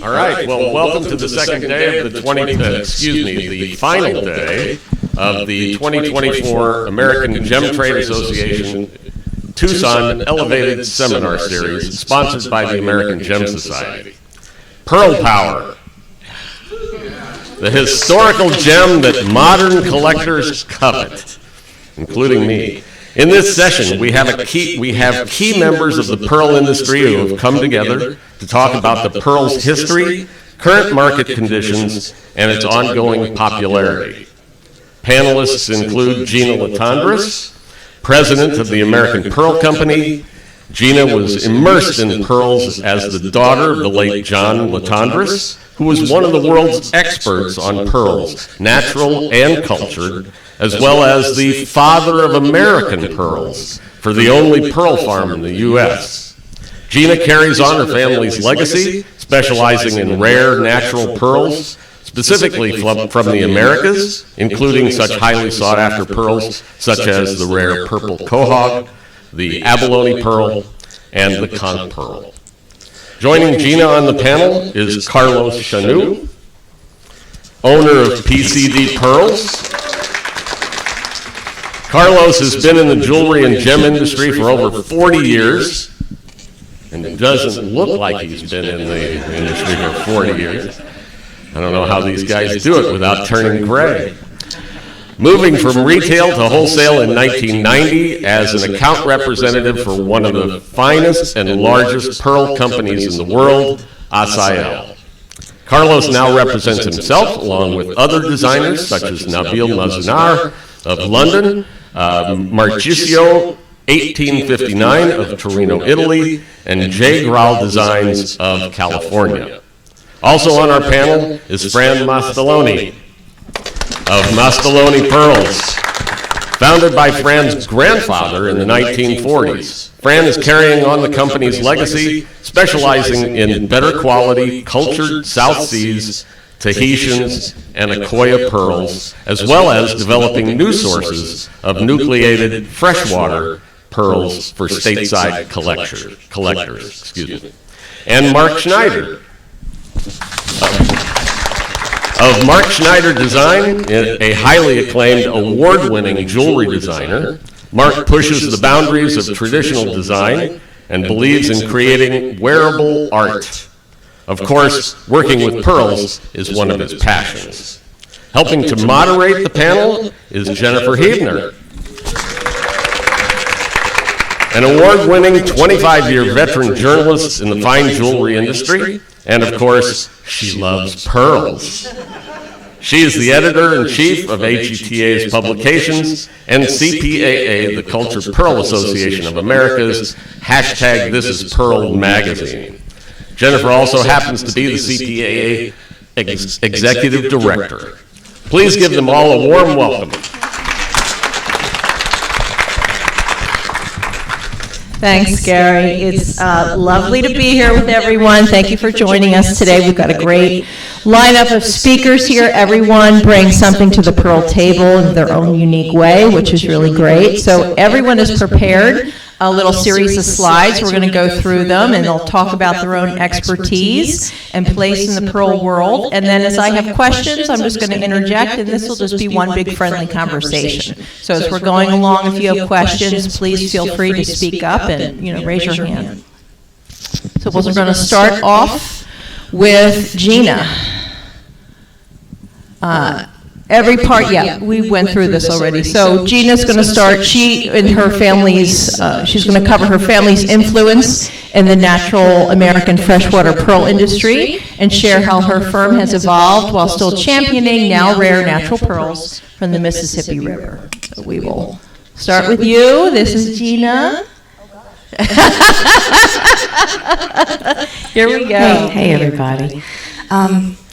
All right, well, welcome to the second day of the the final day of the 2024 American Gem Trade Association Tucson Elevated Seminar Series, sponsored by the American Gem Society. Pearl Power, the historical gem that modern collectors covet, including me. In this session, we have key members of the pearl industry who have come together to talk about the pearl's history, current market conditions, and its ongoing popularity. Panelists include Gina Latendresse, president of the American Pearl Company. Gina was immersed in pearls as the daughter of the late John Latendresse, who was one of the world's experts on pearls, natural and cultured, as well as the father of American pearls for the only pearl farm in the U.S. Gina carries on her family's legacy, specializing in rare natural pearls, specifically from the Americas, including such highly sought-after pearls such as the rare purple quahog, the abalone pearl, and the conch pearl. Joining Gina on the panel is Carlos Chanu, owner of PCD Pearls. Carlos has been in the jewelry and gem industry for over 40 years, and it doesn't look like he's been in the industry for 40 years. I don't know how these guys do it without turning gray. Moving from retail to wholesale in 1990 as an account representative for one of the finest and largest pearl companies in the world, Asael. Carlos now represents himself along with other designers such as Nabil Mazunar of London, Marchisio 1859 of Torino, Italy, and J. Graal Designs of California. Also on our panel is Fran Mastoloni of Mastoloni Pearls. Founded by Fran's grandfather in the 1940s, Fran is carrying on the company's legacy, specializing in better quality, cultured South Seas, Tahitians, and Akoya pearls, as well as developing new sources of nucleated freshwater pearls for stateside collectors. And Mark Schneider of Mark Schneider Design, a highly acclaimed award-winning jewelry designer. Mark pushes the boundaries of traditional design and believes in creating wearable art. Of course, working with pearls is one of his passions. Helping to moderate the panel is Jennifer Heebner, an award-winning 25-year veteran journalist in the fine jewelry industry, and of course, she loves pearls. She is the editor-in-chief of AGTA's publications and CPAA, the Cultured Pearl Association of America's #ThisIsPearl magazine. Jennifer also happens to be the CPAA executive director. Please give them all a warm welcome. Thanks, Gary. It's lovely to be here with everyone. Thank you for joining us today. We've got a great lineup of speakers here. Everyone brings something to the Pearl table in their own unique way, which is really great. So everyone is prepared a little series of slides. We're going to go through them, and they'll talk about their own expertise and place in the pearl world. And then as I have questions, I'm just going to interject, and this will just be one big friendly conversation. So as we're going along, if you have questions, please feel free to speak up and raise your hand. So we're going to start off with Gina. Every part, we went through this already. So Gina's going to start, she's going to cover her family's influence in the natural American freshwater pearl industry and share how her firm has evolved while still championing now rare natural pearls from the Mississippi River. So we will start with you. This is Gina. Here we go. Hey everybody.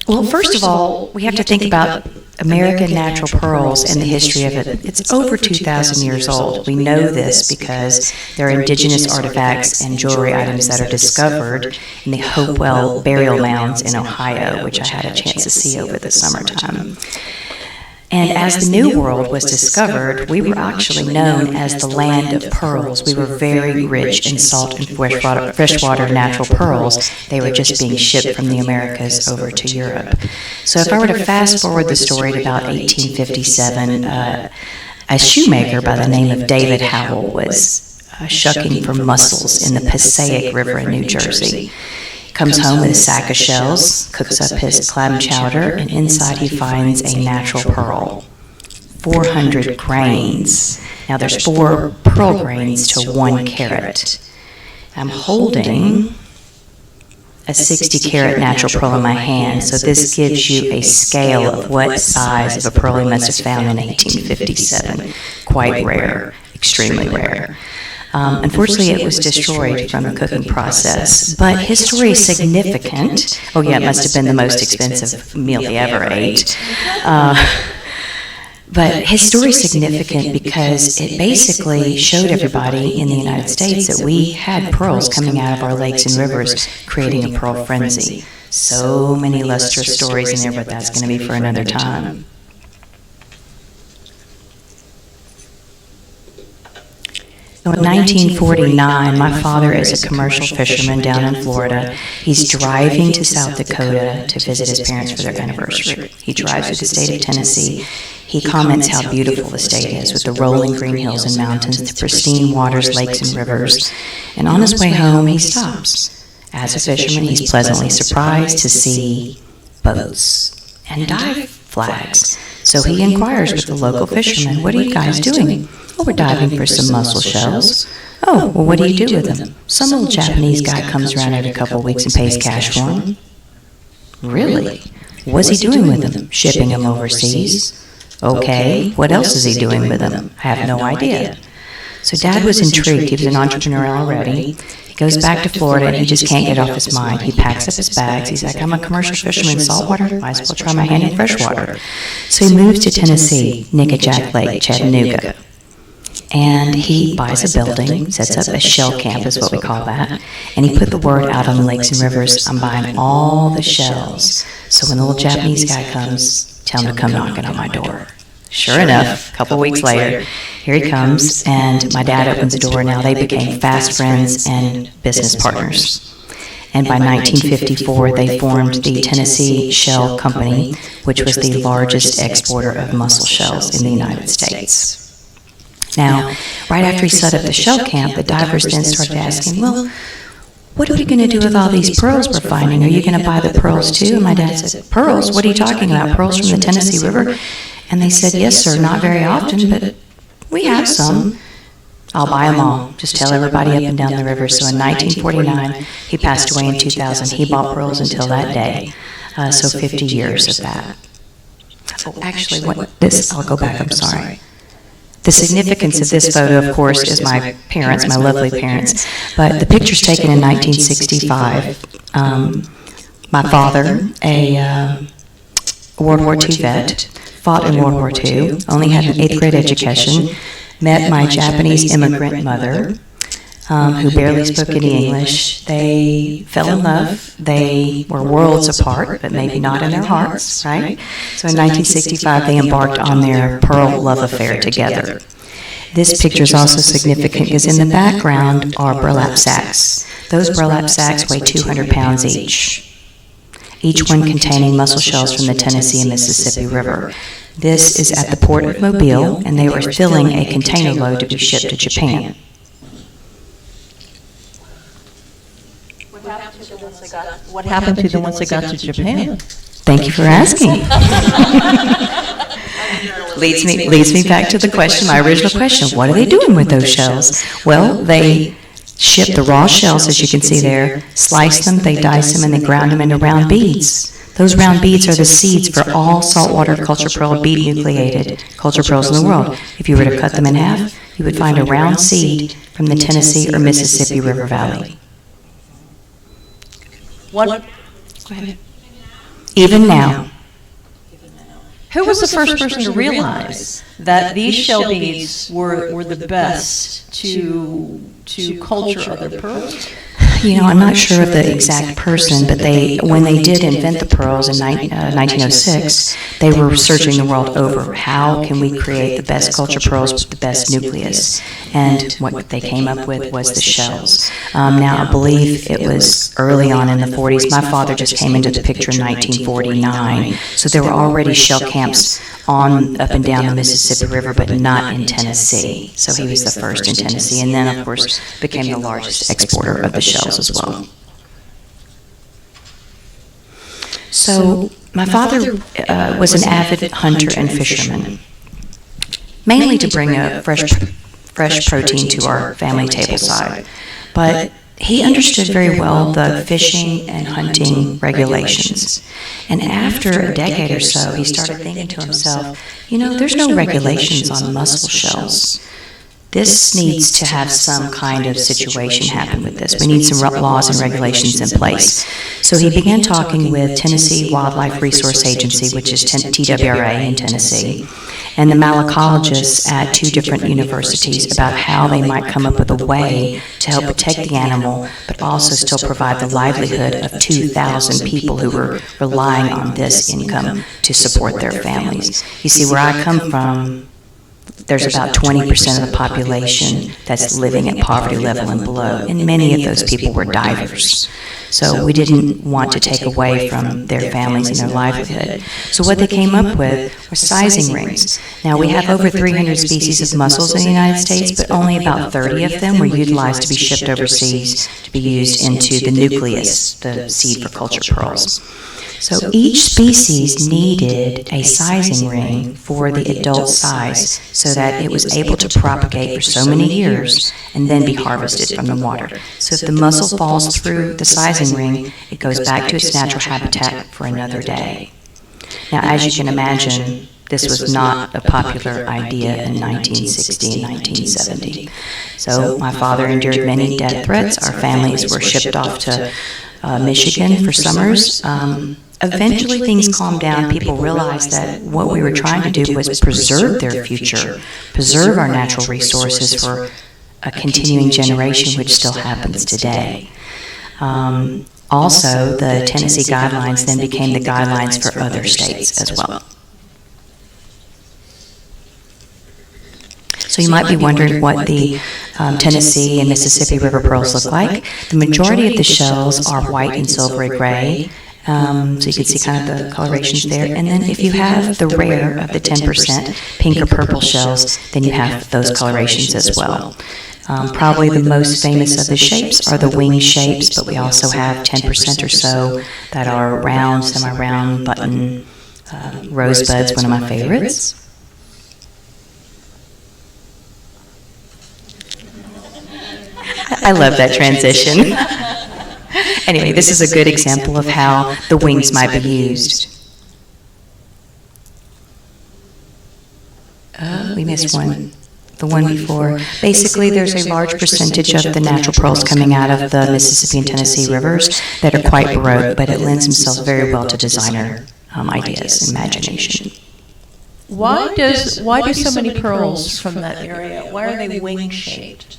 Well, first of all, we have to think about American natural pearls and the history of it. It's over 2,000 years old. We know this because there are indigenous artifacts and jewelry items that are discovered in the Hopewell burial mounds in Ohio, which I had a chance to see over the summertime. And as the New World was discovered, we were actually known as the land of pearls. We were very rich in salt and freshwater natural pearls. They were just being shipped from the Americas over to Europe. So if I were to fast forward the story to about 1857, a shoemaker by the name of David Howell was shucking for mussels in the Passaic River in New Jersey. Comes home with a sack of shells, cooks up his clam chowder, and inside he finds a natural pearl. 400 grains. Now there's 4 pearl grains to 1 carat. I'm holding a 60-carat natural pearl in my hand, so this gives you a scale of what size of a pearl he must have found in 1857. Quite rare, extremely rare. Unfortunately, it was destroyed from the cooking process, but his story is significant. Oh yeah, it must have been the most expensive meal he ever ate. But his story is significant because it basically showed everybody in the United States that we had pearls coming out of our lakes and rivers, creating a pearl frenzy. So many lustrous stories in there, but that's going to be for another time. So in 1949, my father is a commercial fisherman down in Florida. He's driving to South Dakota to visit his parents for their anniversary. He drives through the state of Tennessee. He comments how beautiful the state is with the rolling green hills and mountains, the pristine waters, lakes, and rivers. And on his way home, he stops. As a fisherman, he's pleasantly surprised to see boats and dive flags. So he inquires with the local fishermen, "What are you guys doing?" "Oh, we're diving for some mussel shells." "Oh, well, what do you do with them?" "Some little Japanese guy comes around every couple of weeks and pays cash for them." "Really? What's he doing with them?" "Shipping them overseas." "Okay, what else is he doing with them?" "I have no idea." So Dad was intrigued. He was an entrepreneur already. He goes back to Florida and he just can't get off his mind. He packs up his bags. He's like, "I'm a commercial fisherman in saltwater. Might as well try my hand in freshwater." So he moves to Tennessee, Nickajack Lake, Chattanooga. And he buys a building, sets up a shell camp is what we call that, and he put the word out on the lakes and rivers, "I'm buying all the shells. So when the little Japanese guy comes, tell him to come knocking on my door." Sure enough, a couple weeks later, here he comes, and my dad opens the door. Now they became fast friends and business partners. And by 1954, they formed the Tennessee Shell Company, which was the largest exporter of mussel shells in the United States. Now, right after he set up the shell camp, the divers then started asking, "Well, what are we going to do with all these pearls we're finding? Are you going to buy the pearls too?" And my dad said, "Pearls? What are you talking about? Pearls from the Tennessee River?" And they said, "Yes, sir, not very often, but we have some." "I'll buy them all. Just tell everybody up and down the river." So in 1949, he passed away in 2000. He bought pearls until that day. So 50 years of that. Oh, actually, I'll go back, I'm sorry. The significance of this photo, of course, is my parents, my lovely parents. But the picture's taken in 1965. My father, a World War II vet, fought in World War II, only had an 8th grade education, met my Japanese immigrant mother, who barely spoke any English. They fell in love. They were worlds apart, but maybe not in their hearts, right? So in 1965, they embarked on their pearl love affair together. This picture is also significant because in the background are burlap sacks. Those burlap sacks weigh 200 pounds each one containing mussel shells from the Tennessee and Mississippi River. This is at the port of Mobile, and they were filling a container load to be shipped to Japan. What happened to the ones that got to Japan? Thank you for asking. leads me back to the question, my original question. What are they doing with those shells? Well, they ship the raw shells, as you can see there, slice them, they dice them, and they ground them into round beads. Those round beads are the seeds for all saltwater culture pearl bead nucleated culture pearls in the world. If you were to cut them in half, you would find a round seed from the Tennessee or Mississippi River Valley. Go ahead. Even now. Who was the first person to realize that these shell beads were the best to culture other pearls? I'm not sure of the exact person, but when they did invent the pearls in 1906, they were searching the world over. How can we create the best culture pearls with the best nucleus? And what they came up with was the shells. Now, I believe it was early on in the 40s. My father just came into the picture in 1949, so there were already shell camps up and down the Mississippi River, but not in Tennessee. So he was the first in Tennessee, and then, of course, became the largest exporter of the shells as well. So my father was an avid hunter and fisherman, mainly to bring a fresh protein to our family table side. But he understood very well the fishing and hunting regulations. And after a decade or so, he started thinking to himself, there's no regulations on mussel shells. This needs to have some kind of situation happen with this. We need some laws and regulations in place. So he began talking with Tennessee Wildlife Resource Agency, which is TWRA in Tennessee, and the malacologists at 2 different universities about how they might come up with a way to help protect the animal, but also still provide the livelihood of 2,000 people who were relying on this income to support their families. You see, where I come from, there's about 20% of the population that's living at poverty level and below, and many of those people were divers. So we didn't want to take away from their families and their livelihood. So what they came up with were sizing rings. Now, we have over 300 species of mussels in the United States, but only about 30 of them were utilized to be shipped overseas to be used into the nucleus, the seed for culture pearls. So each species needed a sizing ring for the adult size so that it was able to propagate for so many years and then be harvested from the water. So if the mussel falls through the sizing ring, it goes back to its natural habitat for another day. Now, as you can imagine, this was not a popular idea in 1960 and 1970. So my father endured many death threats. Our families were shipped off to Michigan for summers. Eventually things calmed down. People realized that what we were trying to do was preserve their future, preserve our natural resources for a continuing generation, which still happens today. Also, the Tennessee guidelines then became the guidelines for other states as well. So you might be wondering what the Tennessee and Mississippi River pearls look like. The majority of the shells are white and silvery gray. So you can see kind of the colorations there. And then if you have the rare of the 10% pink or purple shells, then you have those colorations as well. Probably the most famous of the shapes are the wing shapes, but we also have 10% or so that are round, semi-round, button, rosebuds, one of my favorites. I love that transition. Anyway, this is a good example of how the wings might be used. We missed one. The one before. Basically, there's a large percentage of the natural pearls coming out of the Mississippi and Tennessee rivers that are quite baroque, but it lends themselves very well to designer ideas and imagination. Why do so many pearls from that area? Why are they wing-shaped?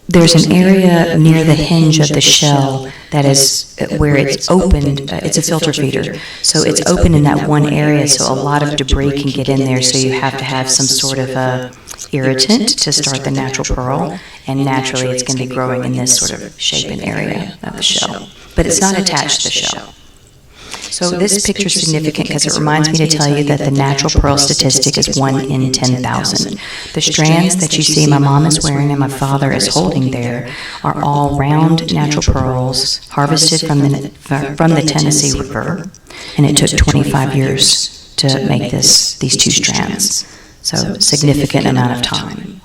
There's an area near the hinge of the shell that is where it's opened. It's a filter feeder. So it's open in that one area, so a lot of debris can get in there, so you have to have some sort of irritant to start the natural pearl, and naturally it's going to be growing in this sort of shape and area of the shell. But it's not attached to the shell. So this picture is significant because it reminds me to tell you that the natural pearl statistic is 1 in 10,000. The strands that you see my mom is wearing and my father is holding there are all round natural pearls harvested from the Tennessee River, and it took 25 years to make these 2 strands. So significant amount of time.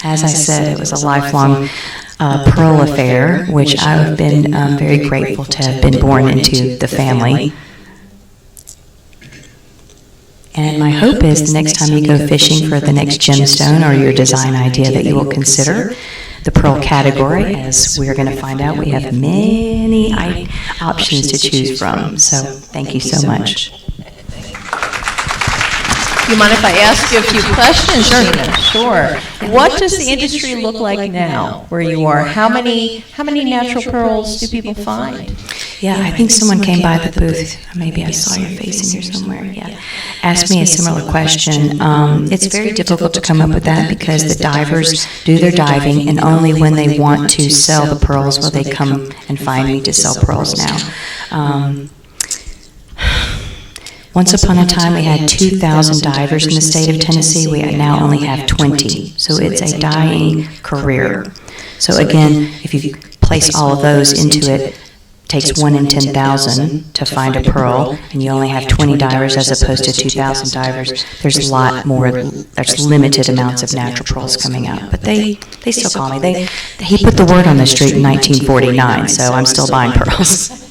As I said, it was a lifelong pearl affair, which I've been very grateful to have been born into the family. And my hope is the next time you go fishing for the next gemstone or your design idea that you will consider the pearl category. As we're going to find out, we have many options to choose from. So thank you so much. You mind if I ask you a few questions, Gina? Sure. What does the industry look like now where you are? How many natural pearls do people find? Yeah, I think someone came by the booth. Maybe I saw your face in here somewhere. Yeah, asked me a similar question. It's very difficult to come up with that because the divers do their diving, and only when they want to sell the pearls will they come and find me to sell pearls now. Once upon a time, we had 2,000 divers in the state of Tennessee. We now only have 20. So it's a dying career. So again, if you place all of those into it, it takes 1 in 10,000 to find a pearl, and you only have 20 divers as opposed to 2,000 divers. There's a lot more, there's limited amounts of natural pearls coming out. But they still call me. He put the word on the street in 1949, so I'm still buying pearls.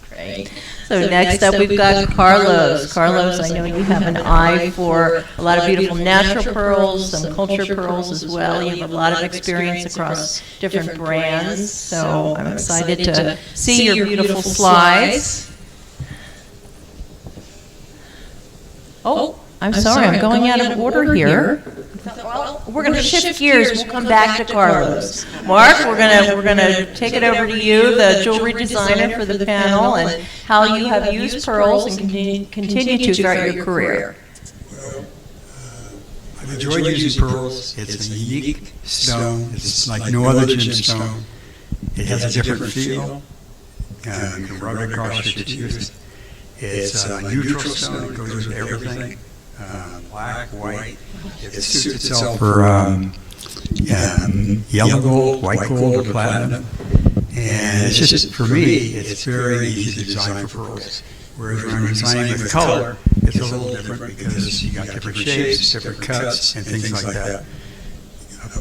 Great. So next up, we've got Carlos. Carlos, I know you have an eye for a lot of beautiful natural pearls, some culture pearls as well. You have a lot of experience across different brands, so I'm excited to see your beautiful slides. Oh, I'm sorry, I'm going out of order here. Well, we're going to shift gears. We'll come back to Carlos. Mark, we're going to take it over to you, the jewelry designer for the panel, and how you have used pearls and continue to throughout your career. Well, I've enjoyed using pearls. It's a unique stone. It's like no other gemstone. It has a different feel. You can rub it across your teeth. It's a neutral stone. It goes with everything. Black, white. It suits itself for yellow gold, white gold, or platinum. And it's just, for me, it's very easy to design for pearls. Whereas when I'm designing with color, it's a little different because you got different shapes, different cuts, and things like that.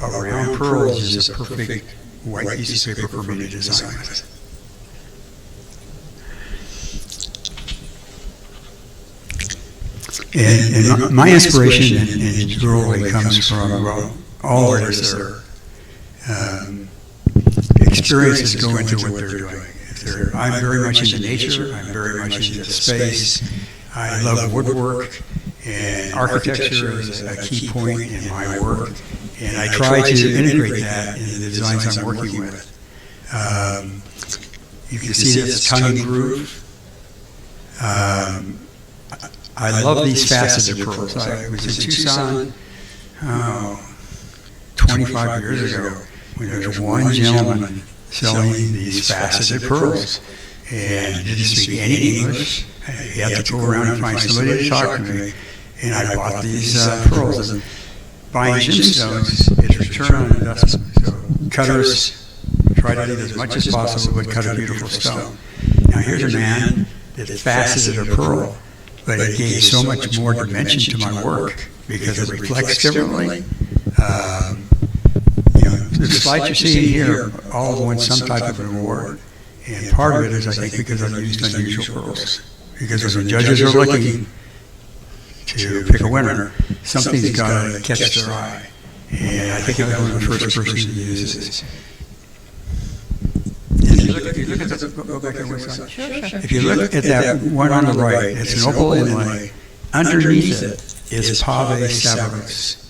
A round pearl is just a perfect white piece of paper for me to design with. And my inspiration in jewelry comes from, well, all artists are experiences go into what they're doing. I'm very much into nature. I'm very much into space. I love woodwork, and architecture is a key point in my work. And I try to integrate that in the designs I'm working with. You can see this tongue and groove. I love these faceted pearls. I was in Tucson 25 years ago when there was one gentleman selling these faceted pearls, and he didn't speak any English. He had to go around and find somebody to talk to me, and I bought these pearls. And buying gemstones is return on investment. So cutters try to do as much as possible but cut a beautiful stone. Now here's a man that faceted a pearl, but it gave so much more dimension to my work because it reflects differently. The slides you're seeing here all have won some type of an award, and part of it is, I think, because I've used unusual pearls. Because when judges are looking to pick a winner, something's got to catch their eye, and I think I was one of the first persons to use this. If you look at the, go back to one side. Sure. If you look at that one on the right, it's an opal inlay. Underneath it is Pave Sabaros.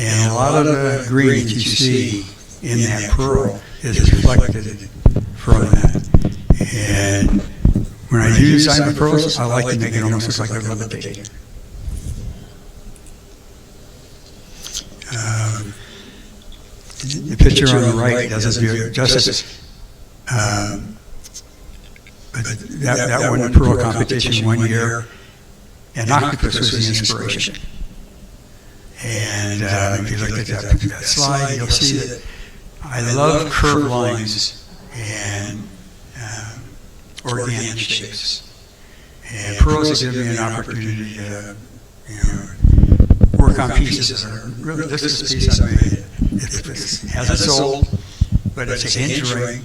And a lot of the green that you see in that pearl is reflected from that. And when I use diamond pearls, I like to make it almost look like they're levitating. The picture on the right doesn't do it justice. That won the pearl competition one year, and octopus was the inspiration. And if you look at that slide, you'll see that I love curved lines and organic shapes. And pearls have given me an opportunity to work on pieces that are really, this is a piece I made. It has a soul, but it's a hinge ring,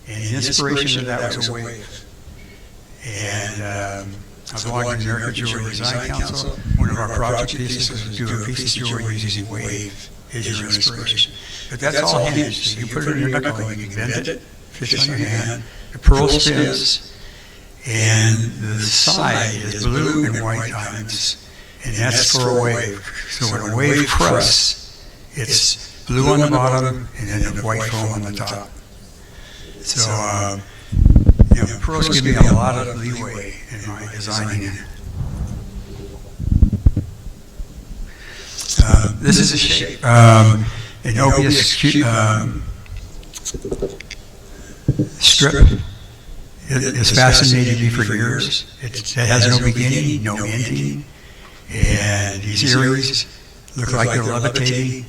and the inspiration of that was a wave. And I belong to the American Jewelry Design Council. One of our project pieces was to do a piece of jewelry using wave as your inspiration. But that's all hinged. So you put it in your knuckle, you can bend it, fits on your hand, the pearl spins, and the side is blue and white diamonds, and that's for a wave. So when a wave crests, it's blue on the bottom and then the white foam on the top. So, pearls give me a lot of leeway in my designing. This is a shape. An obvious strip. It has fascinated me for years. It has no beginning, no ending, and these earrings look like they're levitating.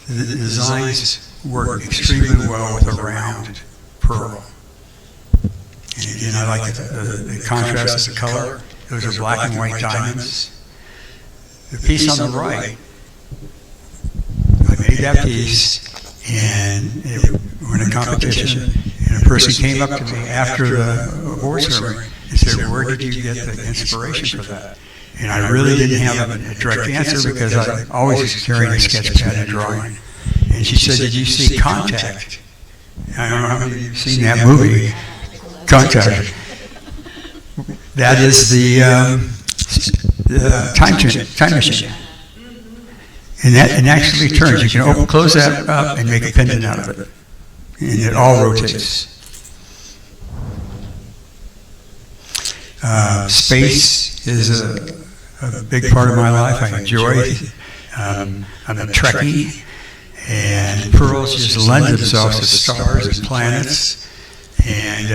The designs work extremely well with a round pearl. And again, I like the contrast of the color. Those are black and white diamonds. The piece on the right, I made that piece, and we're in a competition, and a person came up to me after the award ceremony and said, "Where did you get the inspiration for that?" And I really didn't have a direct answer because I always was carrying a sketch pad and drawing. And she said, "Did you see Contact?" I don't know how many of you have seen that movie, Contact. That is the time machine. And that actually turns. You can close that up and make a pendant out of it. And it all rotates. Space is a big part of my life. I enjoy it. I'm a Trekkie. And pearls just lend themselves to stars and planets. And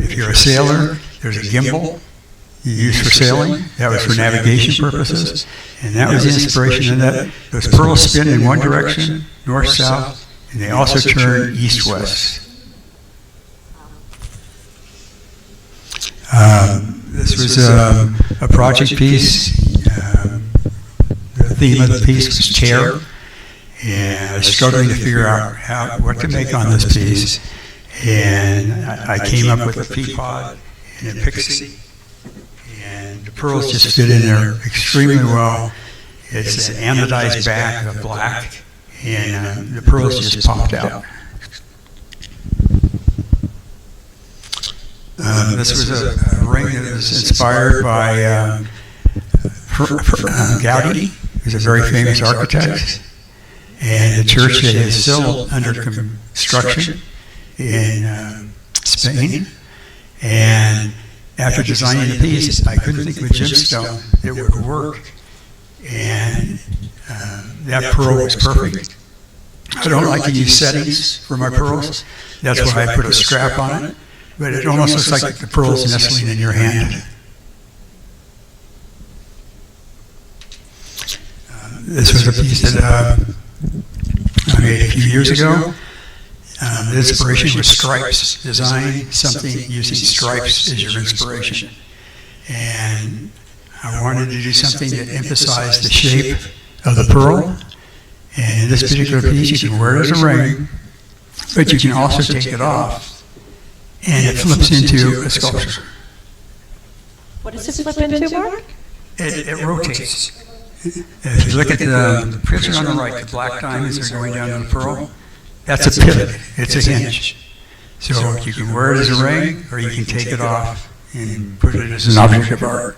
if you're a sailor, there's a gimbal you use for sailing. That was for navigation purposes. And that was the inspiration. And those pearls spin in one direction, north-south, and they also turn east-west. This was a project piece. The theme of the piece was chair. And I was struggling to figure out what to make on this piece. And I came up with a pea pod and a pixie. And the pearls just fit in there extremely well. It's an anodized back of black, and the pearls just popped out. This was a ring that was inspired by Gaudi, who's a very famous architect. And the church that is still under construction in Spain. And after designing the piece, I couldn't think of a gemstone that would work. And that pearl was perfect. I don't like to use settings for my pearls. That's why I put a strap on it. But it almost looks like the pearl's nestling in your hand. This was a piece that I made a few years ago. The inspiration was stripes. Design something using stripes as your inspiration. And I wanted to do something that emphasized the shape of the pearl. And in this particular piece, you can wear it as a ring, but you can also take it off, and it flips into a sculpture. What does it flip into, Mark? It rotates. If you look at the picture on the right, the black diamonds are going down to the pearl. That's a pivot. It's a hinge. So you can wear it as a ring, or you can take it off and put it as an object of art.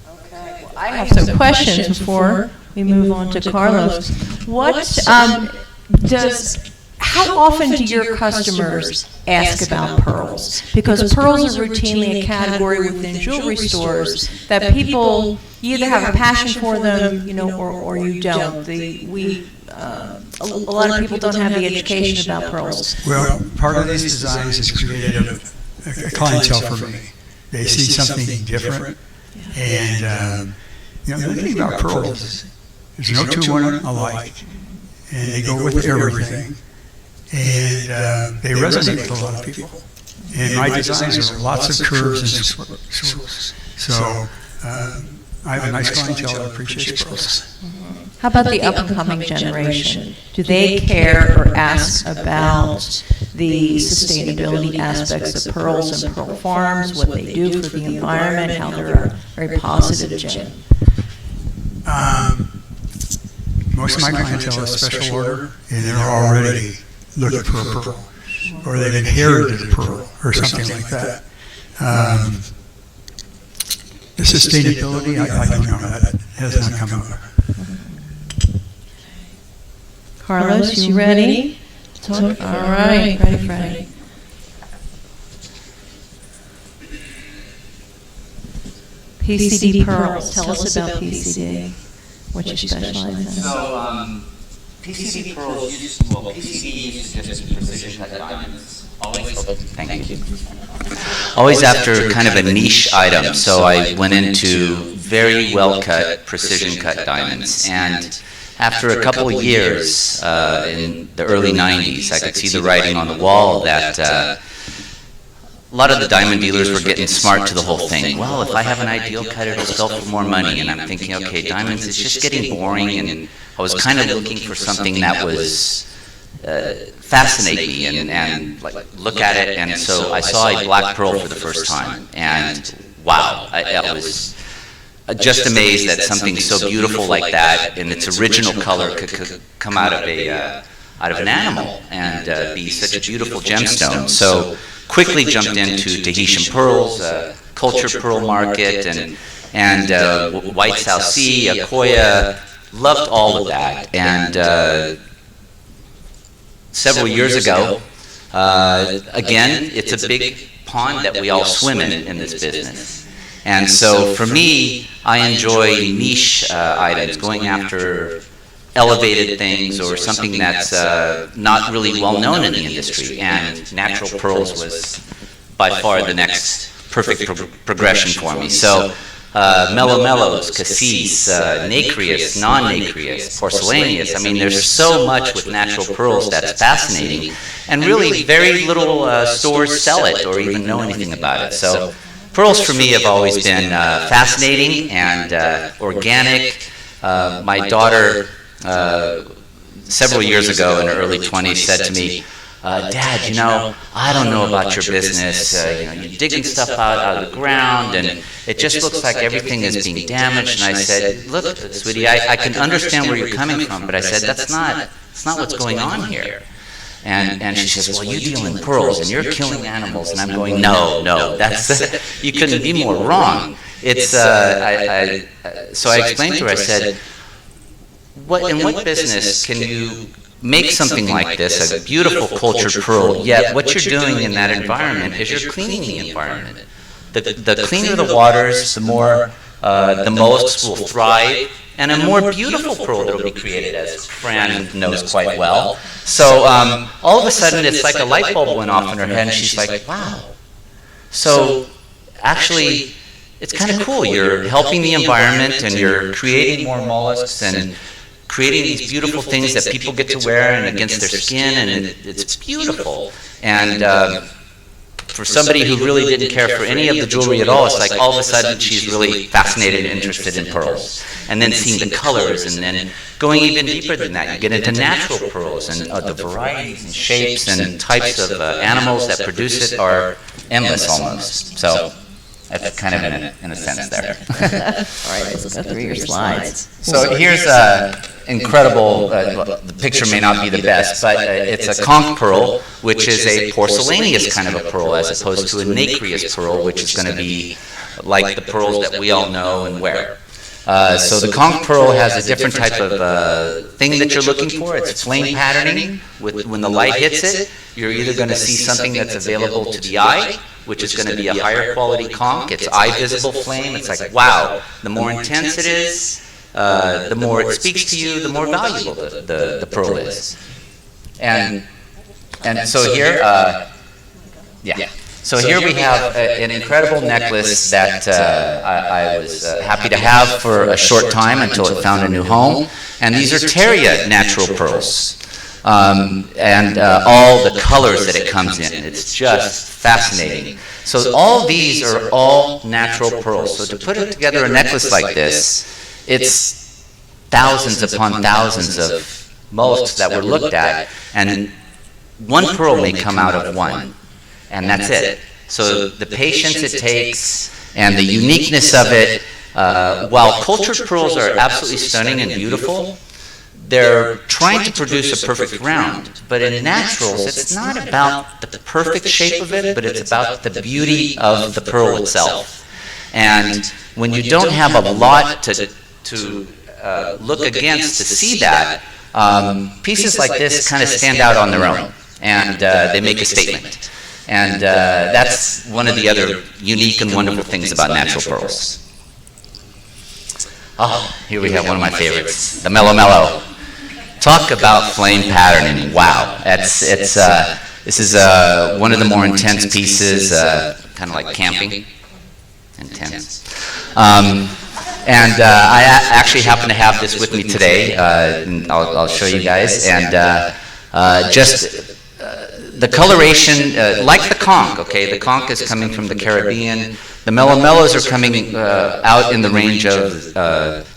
Okay. Well, I have some questions before we move on to Carlos. How often do your customers ask about pearls? Because pearls are routinely a category within jewelry stores that people, you either have a passion for them, or you don't. A lot of people don't have the education about pearls. Well, part of these designs is created a clientele for me. They see something different, and the thing about pearls is there's no two alike, and they go with everything. And they resonate with a lot of people. And my designs are lots of curves and swirls. So I have a nice clientele that appreciates pearls. How about the up-and-coming generation? Do they care or ask about the sustainability aspects of pearls and pearl farms, what they do for the environment, how they're a very positive gem? most of my clientele is special order, and they're already looking for a pearl, or they've inherited a pearl, or something like that. The sustainability, I don't know, that has not come up. Carlos, you ready? All right, ready, Freddie. PCD pearls. Tell us about PCD. What you specialize in. So, PCD pearls PCD uses just precision cut diamonds. Thank you. Always after kind of a niche item. So I went into very well cut, precision cut diamonds. And after a couple of years, in the early 90s, I could see the writing on the wall that a lot of the diamond dealers were getting smart to the whole thing. Well, if I have an ideal cut, it'll sell for more money. And I'm thinking, okay, diamonds is just getting boring. And I was kind of looking for something that was fascinate me and like look at it. And so I saw a black pearl for the first time. And wow, I was just amazed that something so beautiful like that in its original color could come out of an animal and be such a beautiful gemstone. So quickly jumped into Tahitian pearls, cultured pearl market, and white South Sea, Akoya. Loved all of that. And several years ago, again, it's a big pond that we all swim in this business. And so for me, I enjoy niche items, going after elevated things or something that's not really well known in the industry. And natural pearls was by far the next perfect progression for me. So mellows, cassis, nacreous, non-nacreous, porcelaneous. I mean, there's so much with natural pearls that's fascinating. And really, very little stores sell it or even know anything about it. So pearls for me have always been fascinating and organic. My daughter, several years ago in her early 20s, said to me, Dad, you know, I don't know about your business. You're digging stuff out of the ground, and it just looks like everything is being damaged. And I said, look, sweetie, I can understand where you're coming from, but I said, that's not what's going on here. And she says, well, you deal in pearls, and you're killing animals. And I'm going, no, that's you couldn't be more wrong. It's so I explained to her, I said, in what business can you make something like this, a beautiful cultured pearl, yet what you're doing in that environment is you're cleaning the environment. The cleaner the waters, the more the mollusks will thrive, and a more beautiful pearl that will be created, as Fran knows quite well. So all of a sudden, it's like a light bulb went off in her head, and she's like, wow. So actually, it's kind of cool. You're helping the environment, and you're creating more mollusks, and creating these beautiful things that people get to wear and against their skin, and it's beautiful. And for somebody who really didn't care for any of the jewelry at all, it's like all of a sudden she's really fascinated and interested in pearls. And then seeing the colors, and then going even deeper than that, you get into natural pearls, and the varieties and shapes and types of animals that produce it are endless almost. So that's kind of in a sense there. All right, let's go through your slides. So here's incredible, the picture may not be the best, but it's a conch pearl, which is a porcelaneous kind of a pearl, as opposed to a nacreous pearl, which is going to be like the pearls that we all know and wear. So the conch pearl has a different type of thing that you're looking for. It's flame patterning. When the light hits it, you're either going to see something that's available to the eye, which is going to be a higher quality conch. It's eye visible flame. It's like, wow, the more intense it is, the more it speaks to you, the more valuable the pearl is. And so here, So here we have an incredible necklace that I was happy to have for a short time until it found a new home. And these are Teria natural pearls. And all the colors that it comes in. It's just fascinating. So all these are all natural pearls. So to put it together a necklace like this, it's thousands upon thousands of mollusks that were looked at, and one pearl may come out of one, and that's it. So the patience it takes and the uniqueness of it, while cultured pearls are absolutely stunning and beautiful, they're trying to produce a perfect round, but in naturals, it's not about the perfect shape of it, but it's about the beauty of the pearl itself. And when you don't have a lot to look against to see that, pieces like this kind of stand out on their own, and they make a statement. And that's one of the other unique and wonderful things about natural pearls. Oh, here we have one of my favorites, the Mellow Mellow. Talk about flame patterning. Wow. This is one of the more intense pieces, kind of like camping. Intense. And I actually happen to have this with me today. And I'll show you guys. And just the coloration, like the conch, okay? The conch is coming from the Caribbean. The Mellow Mellows are coming out in the range of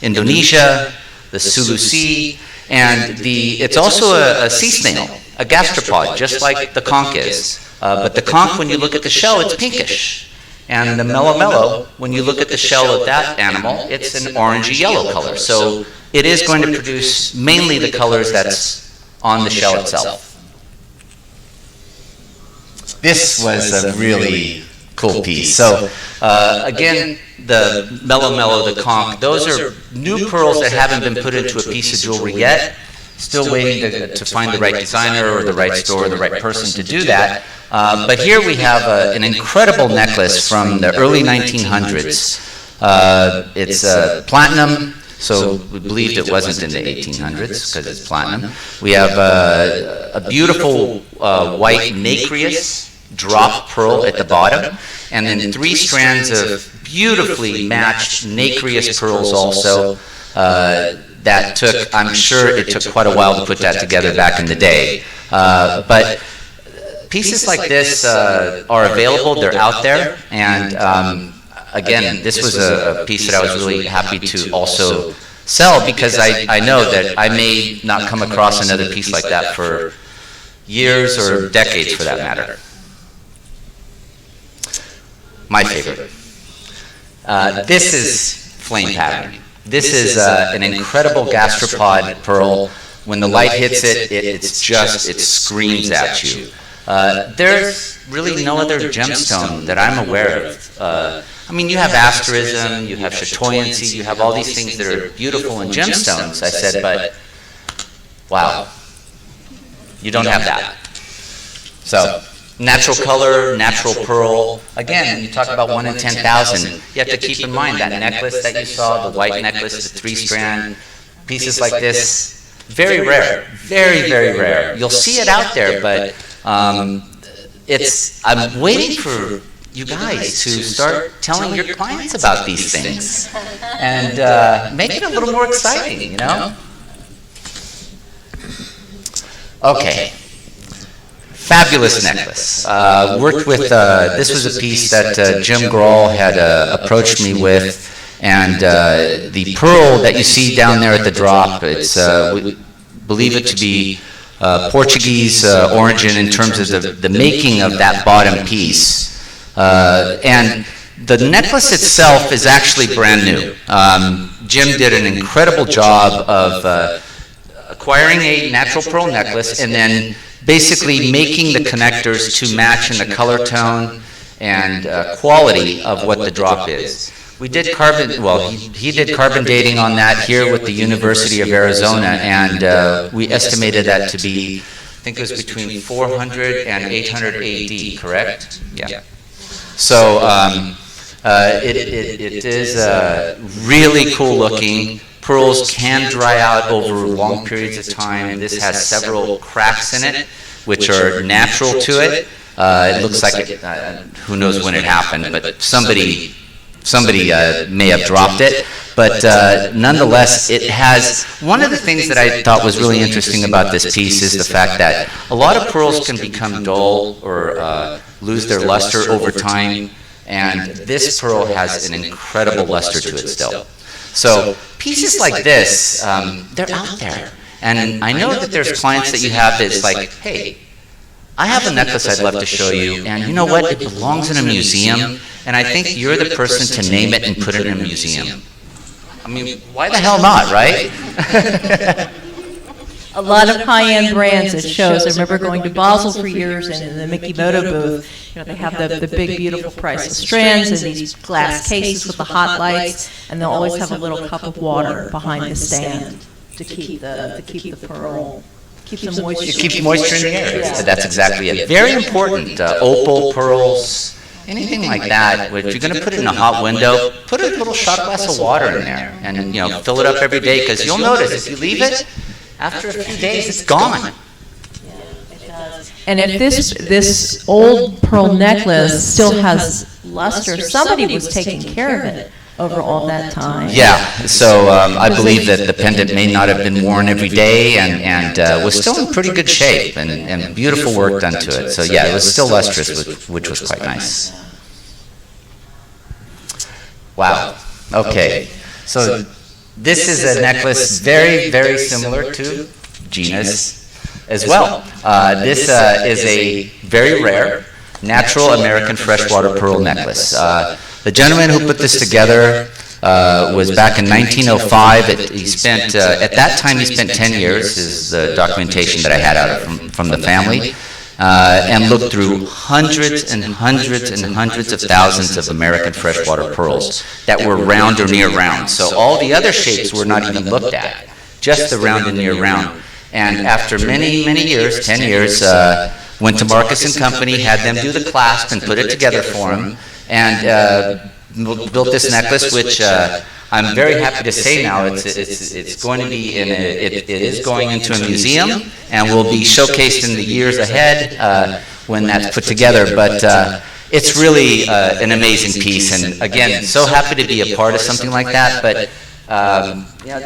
Indonesia, the Sulu Sea. And it's also a sea snail, a gastropod, just like the conch is. But the conch, when you look at the shell, it's pinkish. And the Mellow Mellow, when you look at the shell of that animal, it's an orangey yellow color. So it is going to produce mainly the colors that's on the shell itself. This was a really cool piece. So again, the Mellow Mellow, the conch, those are new pearls that haven't been put into a piece of jewelry yet. Still waiting to find the right designer or the right store or the right person to do that. But here we have an incredible necklace from the early 1900s. It's platinum, so we believed it wasn't in the 1800s because it's platinum. We have a beautiful white nacreous drop pearl at the bottom, and then 3 strands of beautifully matched nacreous pearls also. That took, I'm sure it took quite a while to put that together back in the day. But pieces like this are available, they're out there, and again, this was a piece that I was really happy to also sell because I know that I may not come across another piece like that for years or decades for that matter. My favorite. This is flame patterning. This is an incredible gastropod pearl. When the light hits it, it screams at you. There's really no other gemstone that I'm aware of. I mean, you have asterism, you have chatoyancy, you have all these things that are beautiful in gemstones, I said, but wow, you don't have that. So, natural color, natural pearl. Again, you talk about 1 in 10,000. You have to keep in mind that necklace that you saw, the white necklace, the 3-strand, pieces like this, very rare, very, very rare. You'll see it out there, but I'm waiting for you guys to start telling your clients about these things and make it a little more exciting, you know? Okay. Fabulous necklace. Worked with, this was a piece that Jim Grawl had approached me with, and the pearl that you see down there at the drop, it's, we believe it to be Portuguese origin in terms of the making of that bottom piece. And the necklace itself is actually brand new. Jim did an incredible job of acquiring a natural pearl necklace and then basically making the connectors to match in the color tone and quality of what the drop is. We did carbon, well, he did carbon dating on that here with the University of Arizona, and we estimated that to be, I think it was between 400 and 800 AD, correct? Yeah. So it is really cool looking. Pearls can dry out over long periods of time. This has several cracks in it, which are natural to it. It looks like it, who knows when it happened, but somebody may have dropped it. But nonetheless, it has, one of the things that I thought was really interesting about this piece is the fact that a lot of pearls can become dull or lose their luster over time, and this pearl has an incredible luster to it still. So pieces like this, they're out there. And I know that there's clients that you have that's like, hey, I have a necklace I'd love to show you, and you know what, it belongs in a museum, and I think you're the person to name it and put it in a museum. I mean, why the hell not, right? a lot of high-end brands at shows. I remember going to Basel for years, and in the Mickey Moto booth, they have the big, beautiful priceless strands and these glass cases with the hot lights, and they'll always have a little cup of water behind the stand to keep the pearl. Keep the moisture. It keeps moisture in the air. Yeah. That's exactly it. Very important. Opal, pearls, anything like that. If you're going to put it in a hot window, put a little shot glass of water in there, and fill it up every day. Because you'll notice if you leave it, after a few days, it's gone. And if this old pearl necklace still has luster, somebody was taking care of it over all that time. Yeah, so I believe that the pendant may not have been worn every day and was still in pretty good shape and beautiful work done to it. So yeah, it was still lustrous, which was quite nice. Wow, okay. So this is a necklace very, very similar to Gina's as well. This is a very rare natural American freshwater pearl necklace. The gentleman who put this together was back in 1905. He spent, at that time, he spent 10 years, is the documentation that I had out from the family, and looked through hundreds and hundreds and hundreds of thousands of American freshwater pearls that were round or near round. So all the other shapes were not even looked at, just the round and near round. And after many, many years, 10 years, went to Marcus and Company, had them do the clasp and put it together for him, and built this necklace, which I'm very happy to say now it's going to be it is going into a museum and will be showcased in the years ahead when that's put together. But it's really an amazing piece, and again, so happy to be a part of something like that. But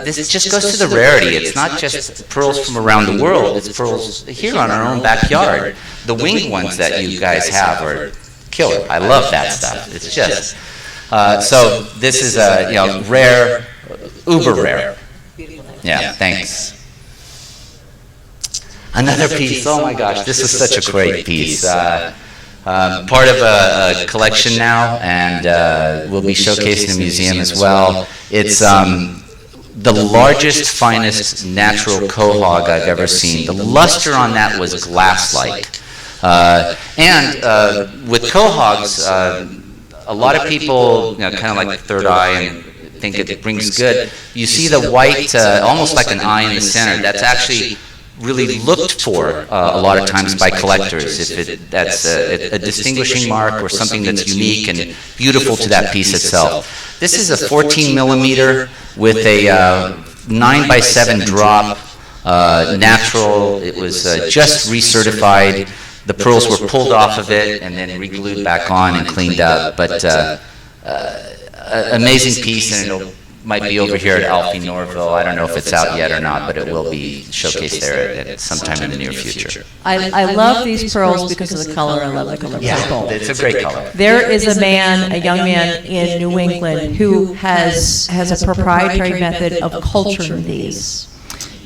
this just goes to the rarity. It's not just pearls from around the world, it's pearls here on our own backyard. The winged ones that you guys have are killer. I love that stuff. It's just so this is a rare, uber rare. Yeah, thanks. Another piece. Oh my gosh, this is such a great piece. Part of a collection now, and will be showcased in a museum as well. It's the largest, finest natural quahog I've ever seen. The luster on that was glass-like. And with quahogs, a lot of people kind of like the third eye and think it brings good. You see the white, almost like an eye in the center. That's actually really looked for a lot of times by collectors. If that's a distinguishing mark or something that's unique and beautiful to that piece itself. This is a 14 millimeter with a 9x7 drop, natural. It was just recertified. The pearls were pulled off of it and then re-glued back on and cleaned up. But amazing piece, and it'll might be over here at Alfie Norville. I don't know if it's out yet or not, but it will be showcased there at sometime in the near future. I love these pearls because of the color. I love the color purple. It's a great color. There is a young man in New England who has a proprietary method of culturing these.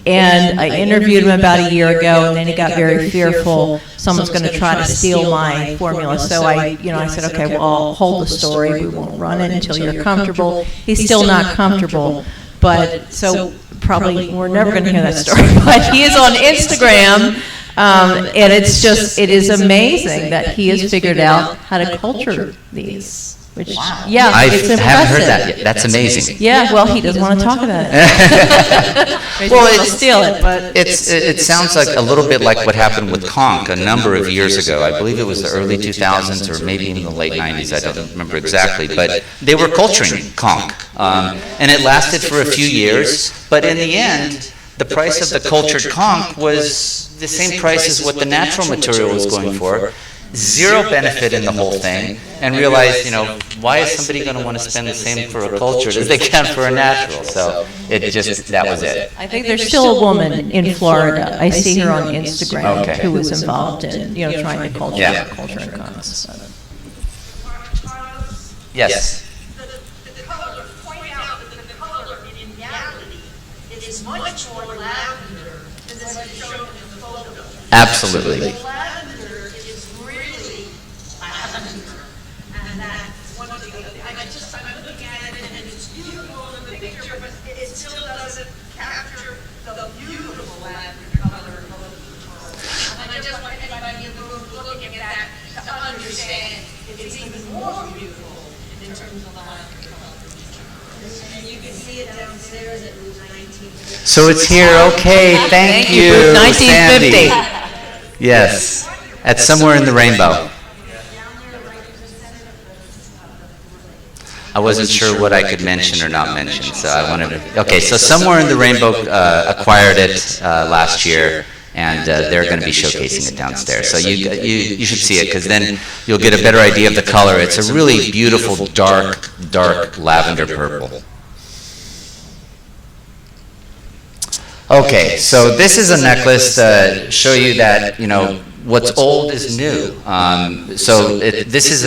And I interviewed him about a year ago, and then he got very fearful someone's going to try to steal my formula. So I said, okay, well, I'll hold the story. We won't run it until you're comfortable. He's still not comfortable, but so probably we're never going to hear that story. But he is on Instagram, and it is amazing that he has figured out how to culture these. Which, yeah, I it's impressive. haven't heard that yet. That's amazing. Yeah, well, he doesn't want to talk about it. Well, He'll steal it, but it sounds like a little bit like what happened with conch a number of years ago. I believe it was the early 2000s or maybe even the late 90s. I don't remember exactly, but they were culturing conch, and it lasted for a few years. But in the end, the price of the cultured conch was the same price as what the natural material was going for. Zero benefit in the whole thing, and realized, why is somebody going to want to spend the same for a cultured as they can for a natural? So that was it. I think there's still a woman in Florida. I see her on Instagram who was involved in, trying to culture and conchs. Yes. The color, point out that the color in reality is much more lavender than what is shown in the photo. Absolutely. Lavender is really lavender, and that's one of the other things. I'm looking at it and it's beautiful in the picture, but it still doesn't capture the beautiful lavender color of the pearl. And I just want anybody in the room looking at that to understand it's even more beautiful in terms of the lavender color. And you can see it downstairs at Route 1950. So it's here, okay, thank you, Route 1950. Sandy. Yes, at somewhere in the rainbow. I wasn't sure what I could mention or not mention, so I wanted to, okay, so somewhere in the rainbow acquired it last year, and they're going to be showcasing it downstairs. So you should see it, because then you'll get a better idea of the color. It's a really beautiful, dark, dark lavender purple. Okay, so this is a necklace to show you that, you know, what's old is new. This is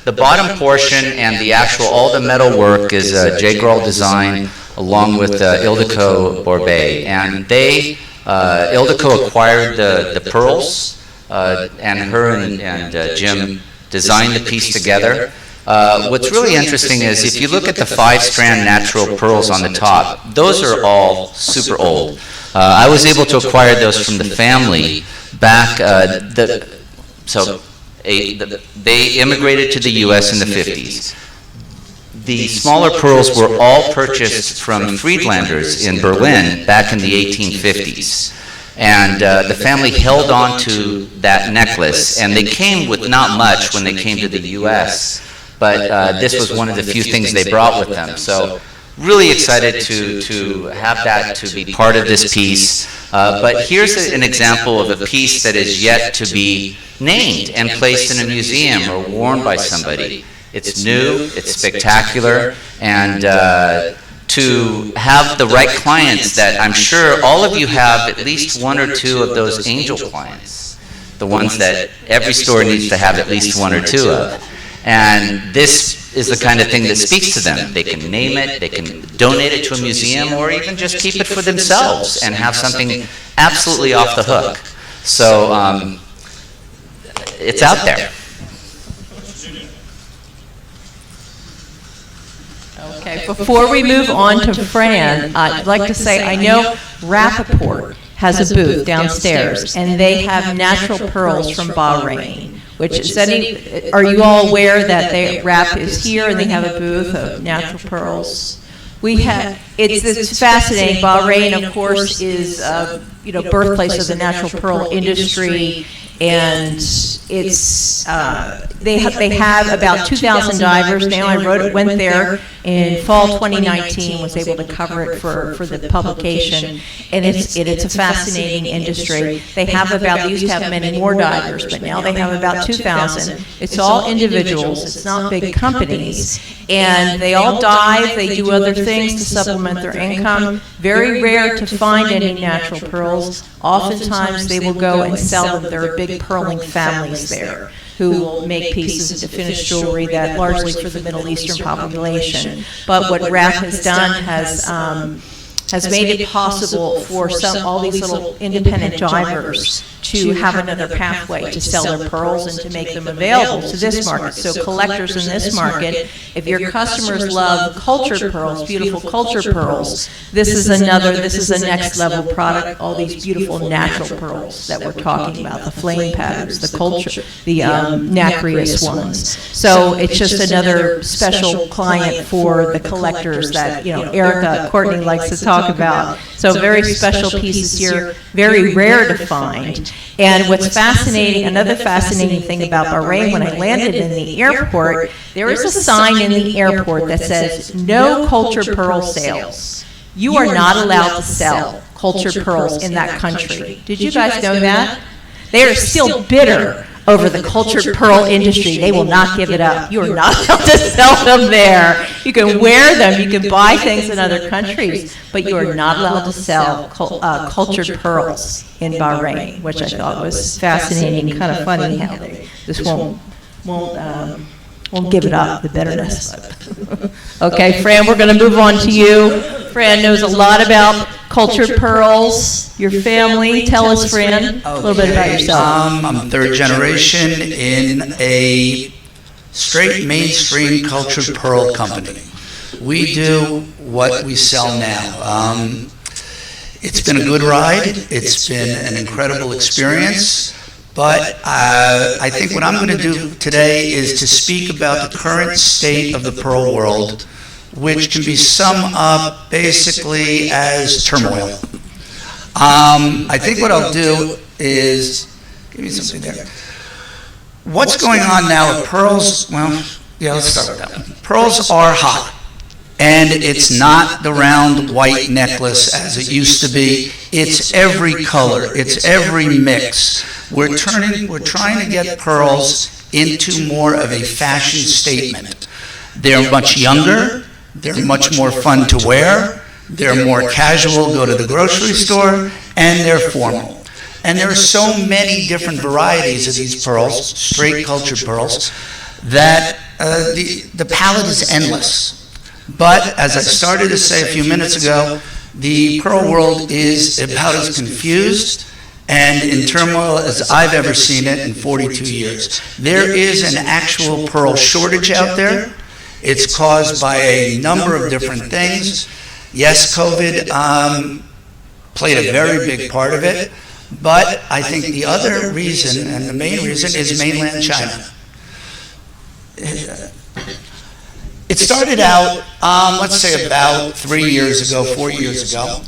the bottom portion, and the actual, all the metal work is J. Grawl design, along with Ildiko Borbet. And they, Ildiko acquired the pearls, and her and Jim designed the piece together. What's really interesting is if you look at the 5-strand natural pearls on the top, those are all super old. I was able to acquire those from the family back, they immigrated to the U.S. in the 50s. The smaller pearls were all purchased from Friedlanders in Berlin back in the 1850s. And the family held on to that necklace, and they came with not much when they came to the U.S., but this was one of the few things they brought with them. So really excited to have that to be part of this piece. But here's an example of a piece that is yet to be named and placed in a museum or worn by somebody. It's new, it's spectacular, and to have the right clients that I'm sure all of you have at least one or two of those angel clients, the ones that every store needs to have at least one or two of. And this is the kind of thing that speaks to them. They can name it, they can donate it to a museum, or even just keep it for themselves and have something absolutely off the hook. So it's out there. Okay, before we move on to Fran, I'd like to say I know Rapaport has a booth downstairs, and they have natural pearls from Bahrain. Which is are you all aware that Rap is here and they have a booth of natural pearls? It's fascinating. Bahrain, of course, is birthplace of the natural pearl industry, and it's they have about 2,000 divers now. I went there in fall 2019, was able to cover it for the publication, and it's a fascinating industry. They used to have many more divers, but now they have about 2,000. It's all individuals. It's not big companies, and they all dive. They do other things to supplement their income. Very rare to find any natural pearls. Oftentimes they will go and sell them. There are big pearling families there who will make pieces into finished jewelry that largely for the Middle Eastern population. But what RAP has done has made it possible for all these little independent divers to have another pathway to sell their pearls and to make them available to this market. So collectors in this market, if your customers love cultured pearls, beautiful cultured pearls, this is a next level product, all these beautiful natural pearls that we're talking about, the flame patterns, the nacreous ones. So it's just another special client for the collectors that, Erica, Courtney likes to talk about. So very special pieces here, very rare to find. And what's fascinating, another fascinating thing about Bahrain, when I landed in the airport, there is a sign in the airport that says, no cultured pearl sales. You are not allowed to sell cultured pearls in that country. Did you guys know that? They are still bitter over the cultured pearl industry. They will not give it up. You are not allowed to sell them there. You can wear them, you can buy things in other countries, but you are not allowed to sell cultured pearls in Bahrain, which I thought was fascinating, kind of funny how they just won't give it up, the bitterness. Okay, Fran, we're going to move on to you. Fran knows a lot about cultured pearls, your family. Tell us, Fran, a little bit about yourself. I'm third generation in a straight mainstream cultured pearl company. We do what we sell now. It's been a good ride. It's been an incredible experience. But I think what I'm going to do today is to speak about the current state of the pearl world, which can be summed up basically as turmoil. I think what I'll do is, give me something there. What's going on now with pearls? Well, yeah, let's start with that one. Pearls are hot. And it's not the round white necklace as it used to be. It's every color. It's every mix. We're trying to get pearls into more of a fashion statement. They're much younger. They're much more fun to wear. They're more casual, go to the grocery store, and they're formal. And there are so many different varieties of these pearls, straight cultured pearls, that the palette is endless. But as I started to say a few minutes ago, the pearl world is about as confused and in turmoil as I've ever seen it in 42 years. There is an actual pearl shortage out there. It's caused by a number of different things. Yes, COVID played a very big part of it, but I think the other reason, and the main reason, is mainland China. It started out, let's say about 3 years ago, 4 years ago,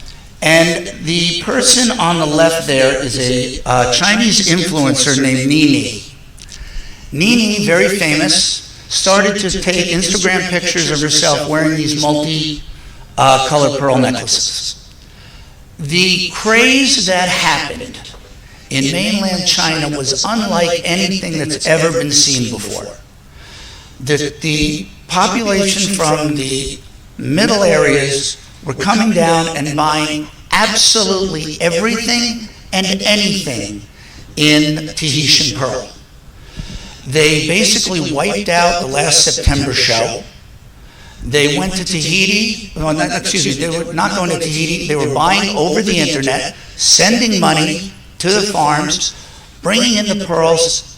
and the person on the left there is a Chinese influencer named Nini. Nini, very famous, started to take Instagram pictures of herself wearing these multi-colored pearl necklaces. The craze that happened in mainland China was unlike anything that's ever been seen before. The population from the middle areas were coming down and buying absolutely everything and anything in Tahitian pearl. They basically wiped out the last September show. They went to Tahiti, they were not going to Tahiti, they were buying over the internet, sending money to the farms, bringing in the pearls.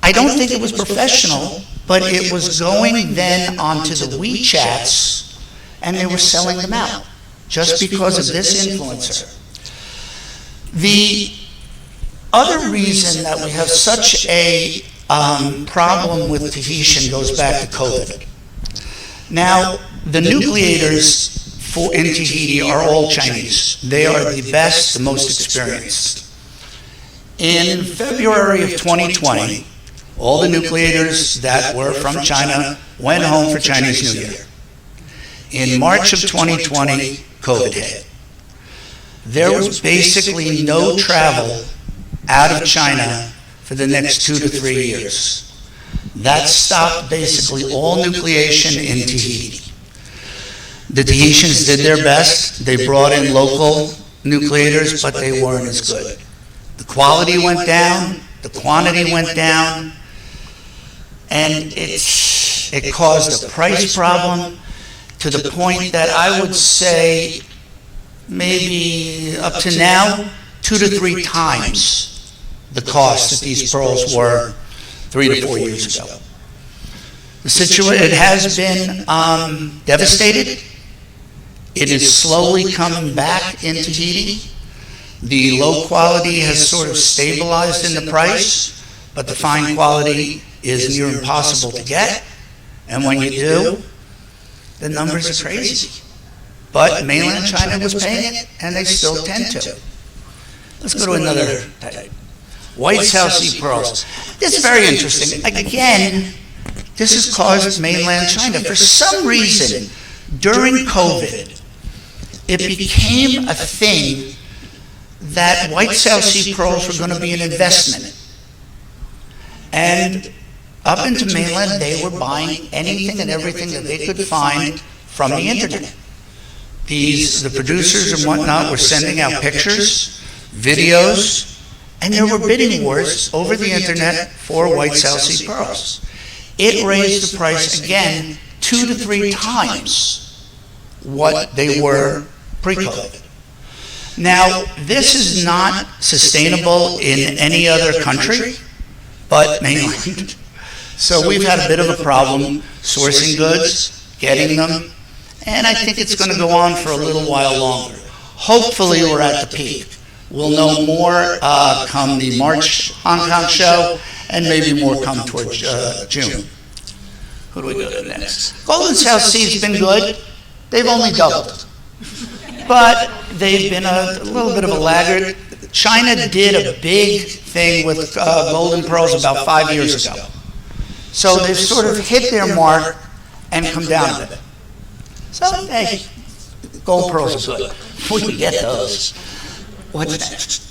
I don't think it was professional, but it was going then onto the WeChats, and they were selling them out, just because of this influencer. The other reason that we have such a problem with Tahitian goes back to Covet. Now, the nucleators in Tahiti are all Chinese. They are the best, the most experienced. In February of 2020, all the nucleators that were from China went home for Chinese New Year. In March of 2020, COVID hit. There was basically no travel out of China for the next 2 to 3 years. That stopped basically all nucleation in Tahiti. The Tahitians did their best. They brought in local nucleators, but they weren't as good. The quality went down, the quantity went down, and it caused a price problem to the point that I would say maybe up to now 2 to 3 times the cost that these pearls were 3 to 4 years ago. The situation, it has been devastated. It is slowly coming back in Tahiti. The low quality has sort of stabilized in the price, but the fine quality is near impossible to get. And when you do, the numbers are crazy. But mainland China was paying it, and they still tend to. Let's go to another type. White South Sea pearls. This is very interesting. Again, this has caused mainland China. For some reason, during COVID, it became a thing that White South Sea pearls were going to be an investment. And up into mainland, they were buying anything and everything that they could find from the internet. The producers and whatnot were sending out pictures, videos, and there were bidding wars over the internet for White South Sea pearls. It raised the price again 2 to 3 times what they were pre-COVID. Now, this is not sustainable in any other country but mainland. So we've had a bit of a problem sourcing goods, getting them, and I think it's going to go on for a little while longer. Hopefully, we're at the peak. We'll know more come the March Hong Kong show, and maybe more come towards June. Who do we go to next? Golden South Sea's been good. They've only doubled. But they've been a little bit of a laggard. China did a big thing with golden pearls about 5 years ago. So they've sort of hit their mark and come down a bit. So, hey, gold pearls are good. We can get those. What's next?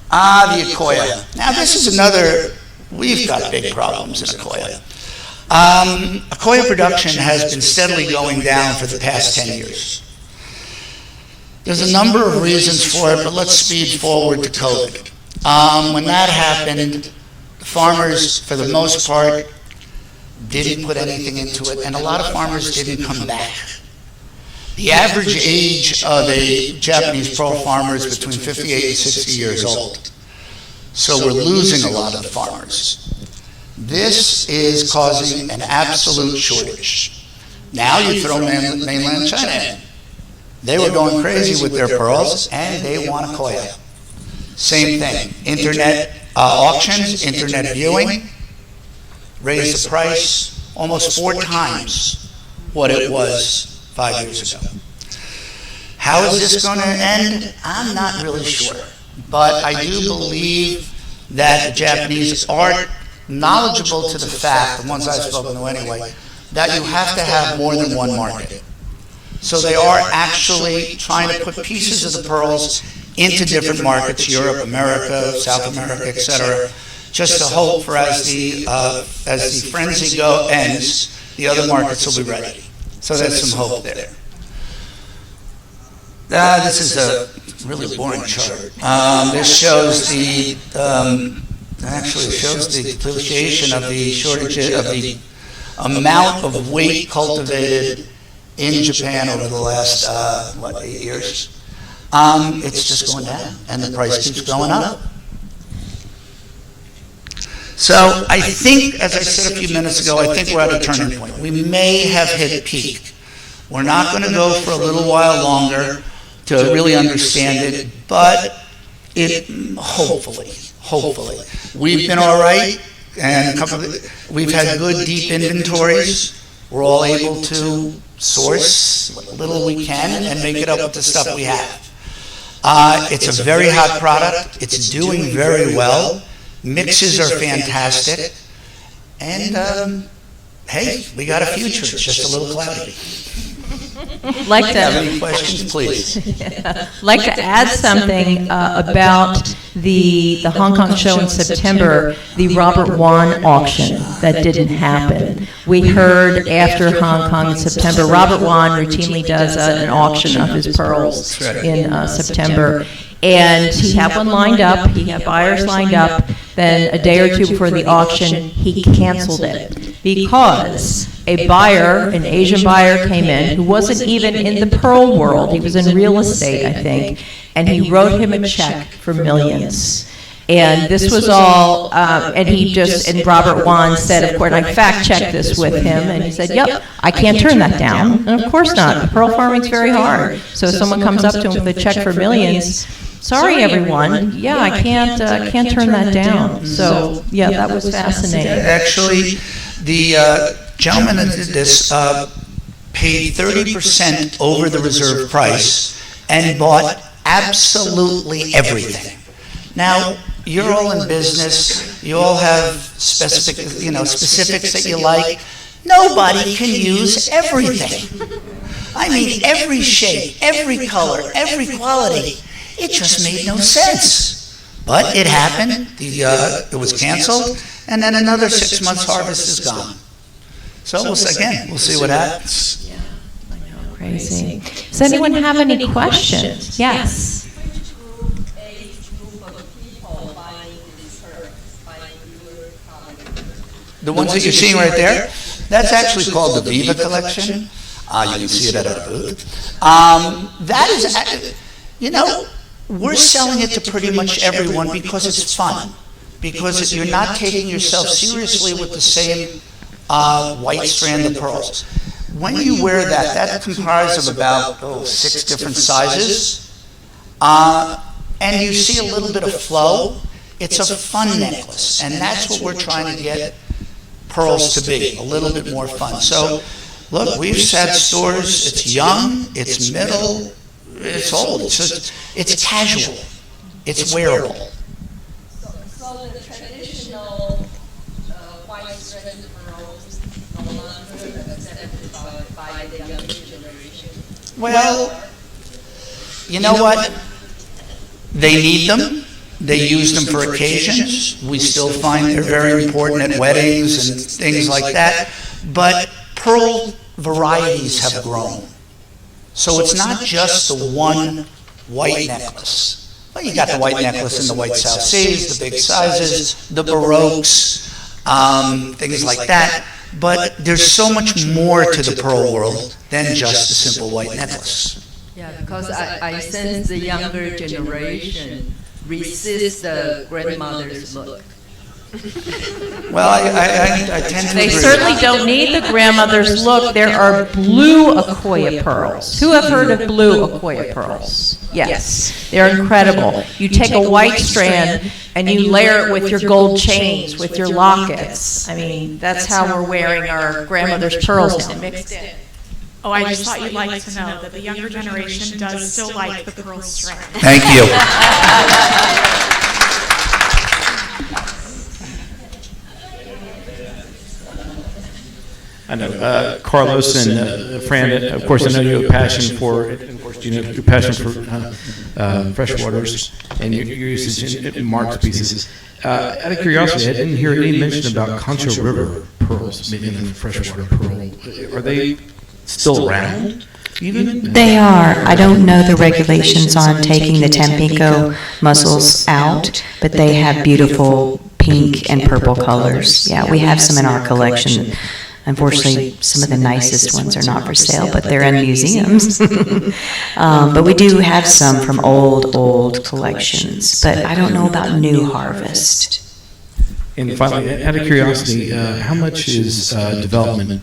The Akoya. Now, this is another, we've got big problems in Akoya. Akoya production has been steadily going down for the past 10 years. There's a number of reasons for it, but let's speed forward to COVID. When that happened, the farmers, for the most part, didn't put anything into it, and a lot of farmers didn't come back. The average age of a Japanese pearl farmer is between 58 and 60 years old. So we're losing a lot of the farmers. This is causing an absolute shortage. Now you throw mainland China in. They were going crazy with their pearls, and they want Akoya. Same thing. Internet auctions, internet viewing, raised the price almost 4 times what it was 5 years ago. How is this going to end? I'm not really sure. But I do believe that the Japanese are knowledgeable to the fact, the ones I've spoken to anyway, that you have to have more than one market. So they are actually trying to put pieces of the pearls into different markets, Europe, America, South America, etc., just to hope for as the frenzy ends, the other markets will be ready. So there's some hope there. This is a really boring chart. This shows the depreciation of the shortage of the amount of weight cultivated in Japan over the last 8 years. It's just going down, and the price keeps going up. So I think, as I said a few minutes ago, I think we're at a turning point. We may have hit peak. We're not going to go for a little while longer to really understand it, but hopefully. We've been all right, and we've had good deep inventories. We're all able to source what little we can and make it up with the stuff we have. It's a very hot product. It's doing very well. Mixes are fantastic. And, hey, we got a future. It's just a little cloudy. Like to Have any questions, please? like to add something about the Hong Kong show in September, the Robert Wan auction that didn't happen. We heard after Hong Kong in September, Robert Wan routinely does an auction of his pearls in September. And he had one lined up, he had buyers lined up, then a day or two before the auction, he canceled it because a buyer, an Asian buyer came in who wasn't even in the pearl world, he was in real estate, I think, and he wrote him a check for millions. And this was all, and Robert Wan said, of course, and I fact-checked this with him, and he said, yep, I can't turn that down. And of course not, pearl farming's very hard. So if someone comes up to him with a check for millions, sorry everyone, yeah, I can't turn that down. So, yeah, that was fascinating. Actually, the gentleman that did this paid 30% over the reserve price and bought absolutely everything. Now, you're all in business, you all have specifics that you like. Nobody can use everything. I mean, every shape, every color, every quality. It just made no sense. But it happened, it was canceled, and then another 6 months harvest is gone. So we'll see what happens. Yeah, I know, crazy. Does anyone have any questions? Yes. The ones that you're seeing right there, that's actually called the Viva collection. You can see it at our booth. That is, we're selling it to pretty much everyone because it's fun. Because you're not taking yourself seriously with the same white strand of pearls. When you wear that comprises of about 6 different sizes. and you see a little bit of flow. It's a fun necklace, and that's what we're trying to get pearls to be, a little bit more fun. So, look, we've had stores, it's young, it's middle, it's old, it's casual, it's wearable. So the traditional white threaded pearls no longer accepted by the younger generation? Well, you know what? They need them. They use them for occasions. We still find they're very important at weddings and things like that. But pearl varieties have grown. So it's not just the one white necklace. Well, you got the white necklace in the white South Seas, the big sizes, the Baroques, things like that. But there's so much more to the pearl world than just a simple white necklace. Yeah, because I sense the younger generation resist the grandmother's look. Well, I tend to They agree. certainly don't need the grandmother's look. There are blue Akoya pearls. Who have heard of blue Akoya pearls? Yes, they're incredible. You take a white strand and you layer it with your gold chains, with your lockets. I mean, that's how we're wearing our grandmother's pearls now. Mixed in. Oh, I just thought you'd like to know that the younger generation does still like the pearl strand. Thank you. I know, Carlos and Fran, of course, I know you have a passion for, of course, Gina, your passion for freshwaters and your usage in Mark's pieces. Out of curiosity, I didn't hear any mention about Concho River pearls, maybe in the freshwater pearl. Are they still around? Even? They are. I don't know the regulations on taking the Tampico mussels out, but they have beautiful pink and purple colors. Yeah, we have some in our collection. Unfortunately, some of the nicest ones are not for sale, but they're in museums. But we do have some from old collections, but I don't know about new harvest. And finally, out of curiosity, how much is development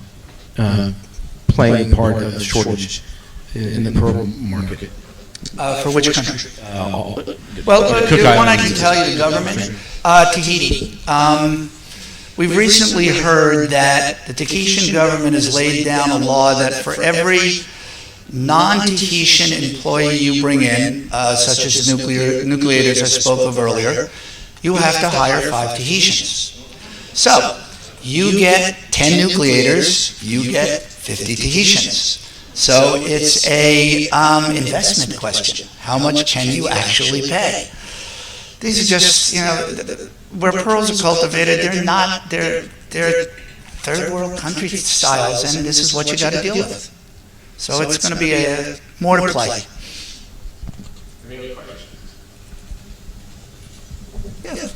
playing part of the shortage in the pearl market? For which country? All. Well, Cook one I Islands. can tell you, the government, Tahiti. We've recently heard that the Tahitian government has laid down a law that for every non-Tahitian employee you bring in, such as nucleators I spoke of earlier, you have to hire 5 Tahitians. So, you get 10 nucleators, you get 50 Tahitians. So it's a investment question. How much can you actually pay? These are just, where pearls are cultivated, they're third world country styles, and this is what you got to deal with. So it's going to be more to play. Any other questions? Yeah.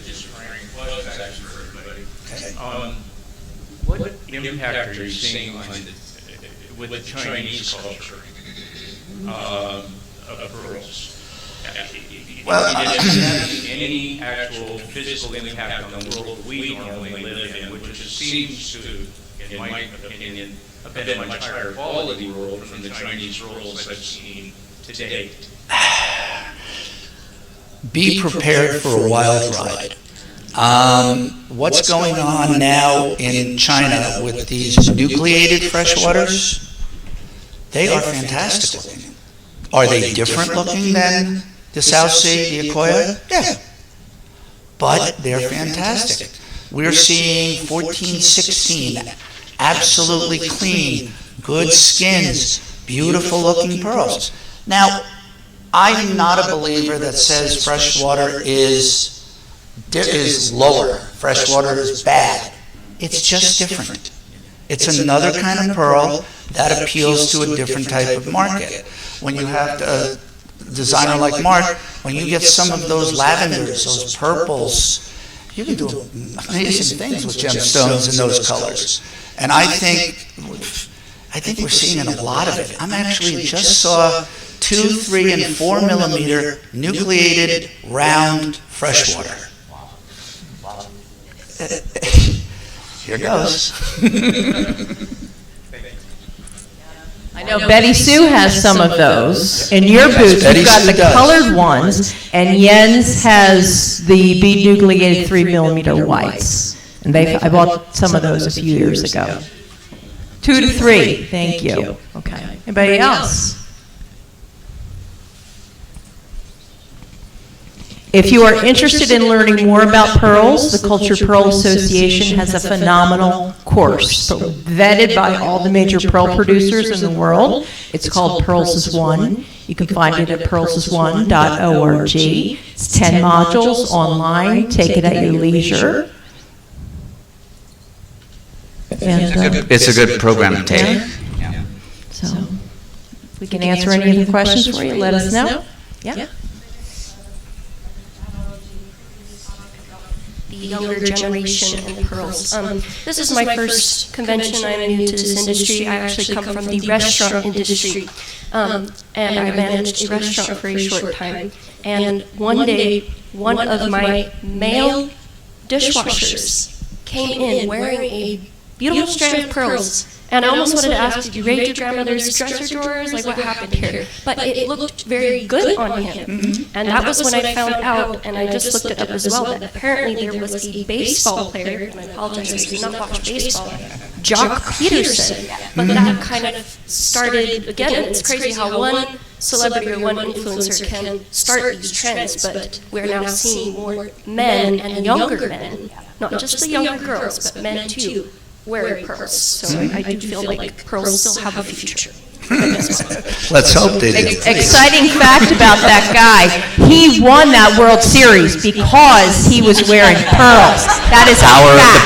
Just Frank, well, it's actually for everybody. What impact are you seeing with the Chinese culture of pearls? Well, Does it have any actual physical impact on the world we normally live in, which just seems to, in my opinion, have been a much higher quality world from the Chinese pearls I've seen to date? Be prepared for a wild ride. What's going on now in China with these nucleated freshwaters? They are fantastic looking. Are they different looking than the South Sea, the Akoya? Yeah. But they're fantastic. We're seeing 14, 16, absolutely clean, good skins, beautiful looking pearls. Now, I'm not a believer that says freshwater is lower, freshwater is bad. It's just different. It's another kind of pearl that appeals to a different type of market. When you have a designer like Mark, when you get some of those lavenders, those purples, you can do amazing things with gemstones in those colors. And I think we're seeing a lot of it. I'm actually just saw 2, 3, and 4 millimeter nucleated round freshwater. Here goes. I know Betty Sue has some of those. In your booth, Betty you've got Sue the does. colored ones, and Jens has the bead nucleated 3mm whites. And I bought some of those a few years ago. 2 to 3, thank you. Okay. Anybody else? If you are interested in learning more about pearls, the Cultured Pearl Association has a phenomenal course vetted by all the major pearl producers in the world. It's called Pearls is One. You can find it at pearlsisone.org. It's 10 modules online. Take it at your leisure. And, It's a good program to take. yeah. So, if we can answer any other questions for you, let us know. Yeah. The younger generation and pearls. This is my first convention. I'm new to this industry. I actually come from the restaurant industry, and I managed a restaurant for a short time. And one day, one of my male dishwashers came in wearing a beautiful strand of pearls. And I almost wanted to ask, did you raid your grandmother's dresser drawers? Like, what happened here? But it looked very good on him. And that was when I found out, and I just looked it up as well, that apparently there was a baseball player, and I apologize, I do not watch baseball, Jock Peterson. But that kind of started, again, it's crazy how one celebrity or one influencer can start these trends, but we're now seeing more men and younger men, not just the younger girls, but men too, wearing pearls. So I do feel like pearls still have a future. Let's hope they do. Exciting fact about that guy, he won that World Series because he was wearing pearls. That is Power a of the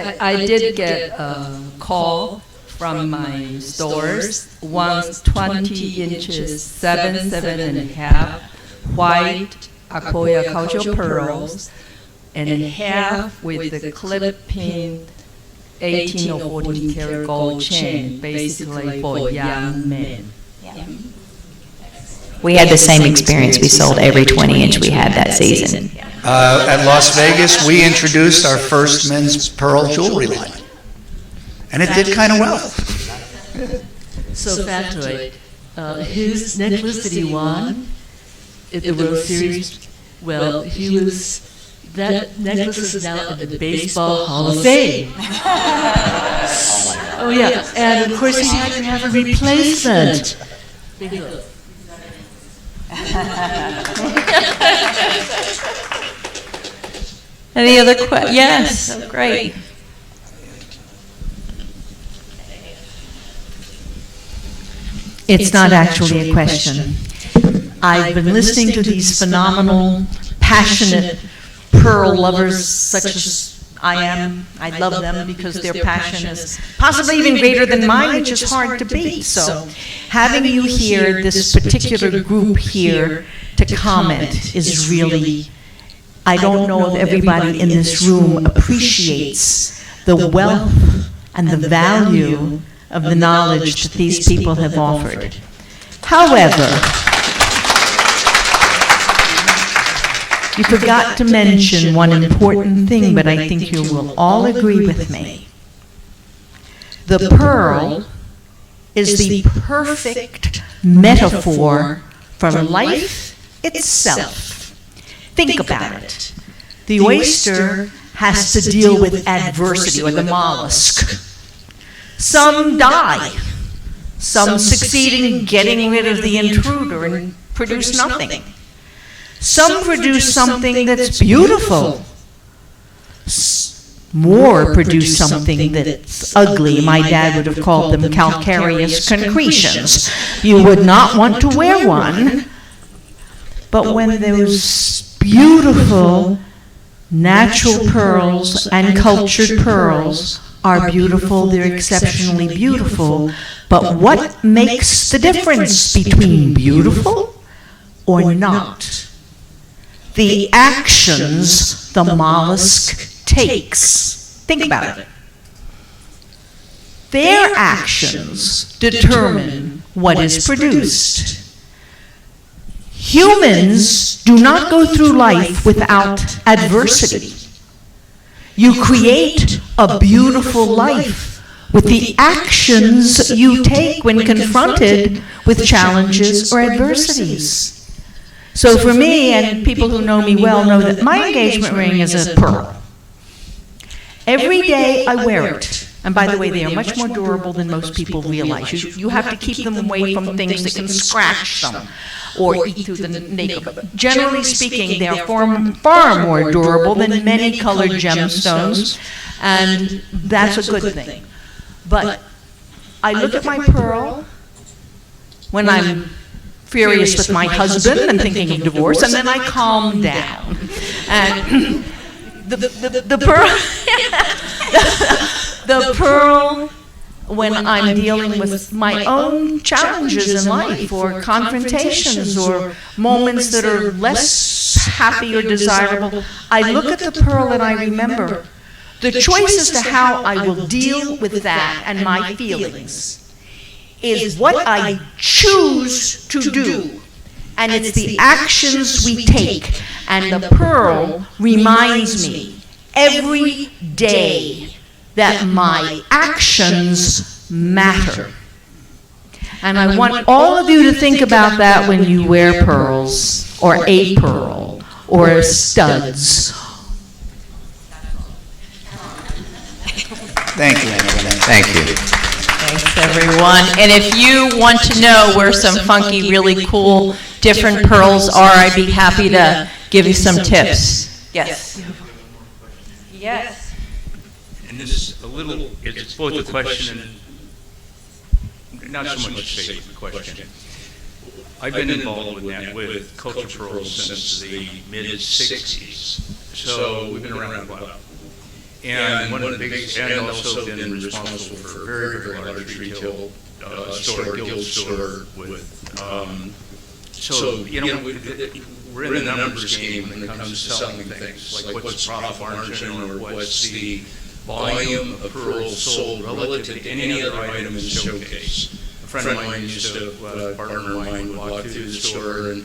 pearl. I did get a call from my stores, one's 20 inches, 7.5 white Akoya cultural pearls, and half with the clip-pin 18 or 14 karat gold chain, basically for young men. We had the same experience. We sold every 20-inch we had that season. At Las Vegas, we introduced our first men's pearl jewelry line. And it did kind of well. So factoid, his necklace that he won at the World Series, well, that necklace is now in the Baseball Hall of Fame. Oh yeah, and of course he had to have a replacement. Any other questions? Yes, oh, great. It's not actually a question. I've been listening to these phenomenal, passionate pearl lovers such as I am. I love them because their passion is possibly even greater than mine, which is hard to beat. So having you here, this particular group here, to comment is really, I don't know if everybody in this room appreciates the wealth and the value of the knowledge that these people have offered. However, you forgot to mention one important thing, but I think you will all agree with me. The pearl is the perfect metaphor for life itself. Think about it. The oyster has to deal with adversity, or the mollusk. Some die. Some succeed in getting rid of the intruder and produce nothing. Some produce something that's beautiful. More produce something that's ugly. My dad would have called them calcareous concretions. You would not want to wear one. But when those beautiful natural pearls and cultured pearls are beautiful, they're exceptionally beautiful. But what makes the difference between beautiful or not? The actions the mollusk takes. Think about it. Their actions determine what is produced. Humans do not go through life without adversity. You create a beautiful life with the actions you take when confronted with challenges or adversities. So for me, and people who know me well know that my engagement ring is a pearl. Every day I wear it. And by the way, they are much more durable than most people realize. You have to keep them away from things that can scratch them or eat through the nickel. But generally speaking, they are far more durable than many colored gemstones, and that's a good thing. But I look at my pearl when I'm furious with my husband and thinking of divorce, and then I calm down. And the pearl, the pearl, when I'm dealing with my own challenges in life, or confrontations, or moments that are less happy or desirable, I look at the pearl and I remember the choice as to how I will deal with that and my feelings is what I choose to do, and it's the actions we take. And the pearl reminds me every day that my actions matter. And I want all of you to think about that when you wear pearls, or a pearl, or studs. Thank you. Thank you. Thanks, everyone. And if you want to know where some funky, really cool, different pearls are, I'd be happy to give you some tips. Yes. Yes. And this is a little, it's both a question and not so much a statement, question. I've been involved with culture pearls since the mid-60s. So we've been around a while. And one of the biggest, and also been responsible for a very, very large retail store, guild store with, so, you know, we're in the numbers game when it comes to selling things, like what's the profit margin or what's the volume of pearls sold relative to any other item in the showcase. A friend of mine used to, a partner of mine would walk through the store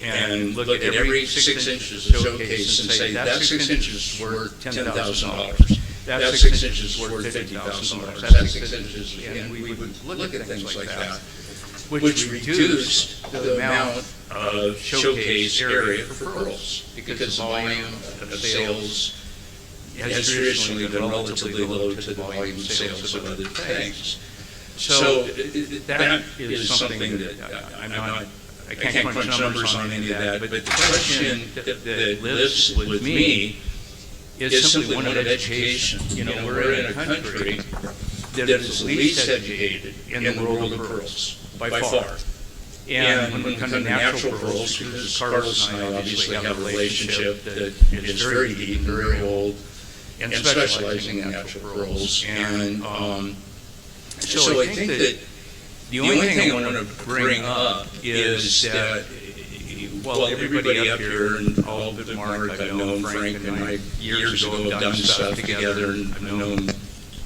and look at every 6 inches of showcase and say, that 6 inches is worth $10,000. That 6 inches is worth $50,000. That 6 inches, and we would look at things like that, which reduced the amount of showcase area for pearls, because the volume of sales has traditionally been relatively low to the volume of sales of other things. So that is something that I can't crunch numbers on any of that, but the question that lives with me is simply one of education. You know, we're in a country that is the least educated in the world of pearls, by far. And when we come to natural pearls, because Carlos and I obviously have a relationship that is very deep and very old, and specializing in natural pearls. And so I think that the only thing I want to bring up is that, well, everybody up here, and all but Mark, I've known Frank, and I years ago have done stuff together, and I've known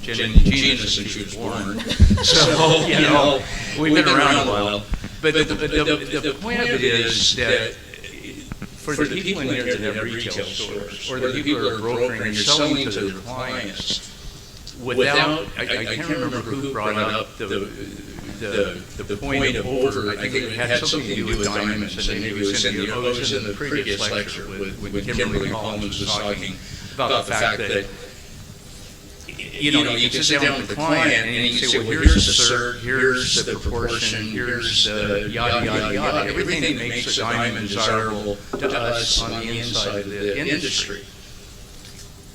Gina since she was born. So, you know, we've been around a while. But the point of it is that for the people in here that have retail stores, or the people who are brokering and you're selling to their clients, without, I can't remember who brought up the point of over, I think it had something to do with diamonds, and maybe it was in the previous lecture when Kimberly Collins was talking about the fact that, you know, you can sit down with the client and you can say, well, here's the cert, here's the proportion, here's the yada, yada, yada, everything that makes a diamond desirable to us on the inside of the industry.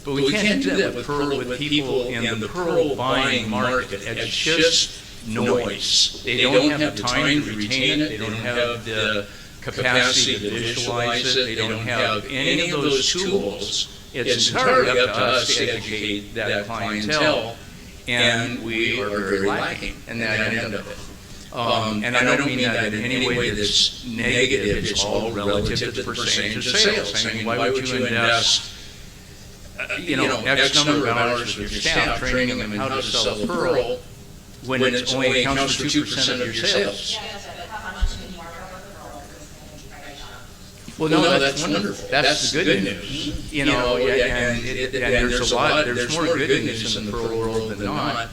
But we can't do that with people in the pearl buying market. It's just noise. They don't have the time to retain it. They don't have the capacity to visualize it. They don't have any of those tools. It's entirely up to us to educate that clientele, and we are very lacking in that end of it. And I don't mean that in any way that's negative. It's all relative to the percentage of sales. I mean, why would you invest, you know, X number of hours with your staff training them in how to sell a pearl when it only accounts for 2% of your sales? Well, no, that's wonderful. That's the good news. You know, and there's more good news in the pearl world than not.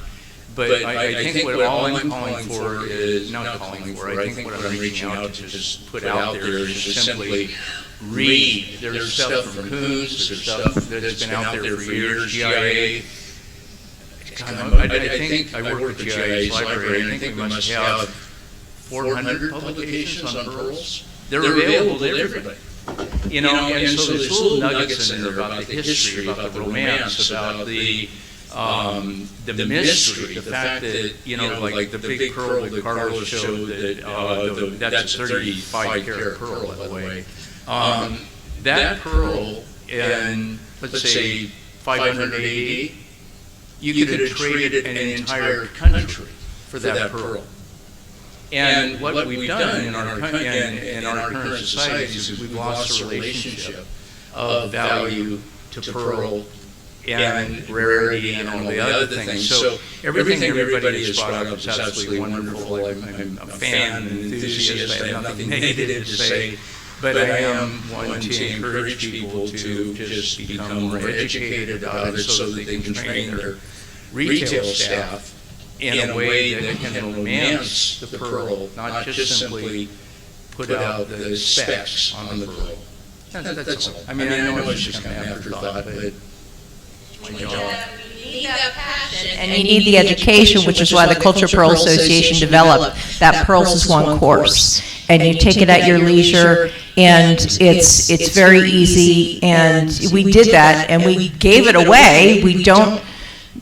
But I think what all I'm calling for is, not calling for, I think what I'm reaching out to just put out there is just simply read. There's stuff from Coons, there's stuff that's been out there for years, GIA. God, I think, I work with GIA's library, I think we must have 400 publications on pearls. They're available to everybody. You know, and so there's little nuggets in there about the history, about the romance, about the mystery, the fact that, you know, like the big pearl that Carlos showed, that that's a 35 karat pearl, by the way. That pearl in, let's say, 500 AD, you could have traded an entire country for that pearl. And what we've done in our current society is we've lost the relationship of value to pearl and rarity and all the other things. So everything everybody has brought up is absolutely wonderful. I'm a fan and enthusiast. I have nothing negative to say. But I am one to encourage people to just become more educated about it so that they can train their retail staff in a way that can romance the pearl, not just simply put out the specs on the pearl. That's all. I mean, I know it's just kind of afterthought, but it's my job. And you need the education, which is why the Culture Pearl Association developed that Pearls is One course. And you take it at your leisure, and it's very easy, and we did that, and we gave it away. We don't,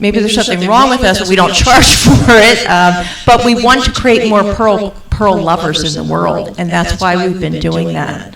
maybe there's something wrong with us, but we don't charge for it, but we want to create more pearl lovers in the world, and that's why we've been doing that.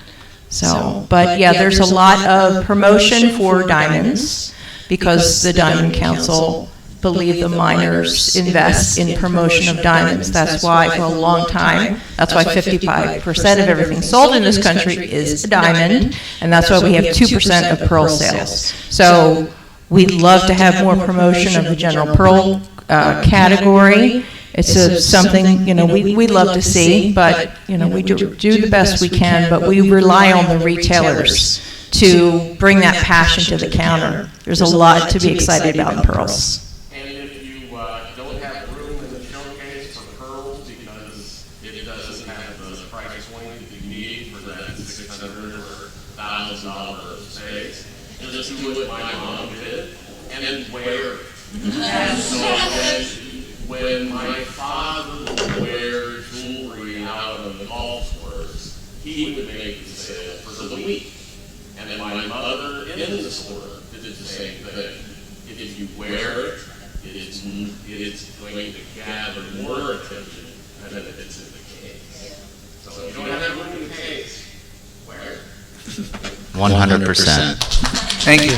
So, but yeah, there's a lot of promotion for diamonds, because the Diamond Council believe the miners invest in promotion of diamonds. That's why for a long time, that's why 55% of everything sold in this country is a diamond, and that's why we have 2% of pearl sales. So we'd love to have more promotion of the general pearl category. It's something, you know, we love to see, but, you know, we do the best we can, but we rely on the retailers to bring that passion to the counter. There's a lot to be excited about in pearls. And if you don't have room in the showcase for pearls because it doesn't have the price point that you need for that $600 or $1,000 space, just do what my mom did and wear it. So when my father would wear jewelry out on the golf course, he would make the sale for the week. And then my mother in the store did the same thing. If you wear it, it's going to gather more attention than if it's in the case. So if you don't have room in the case, wear it. 100%. Thank you.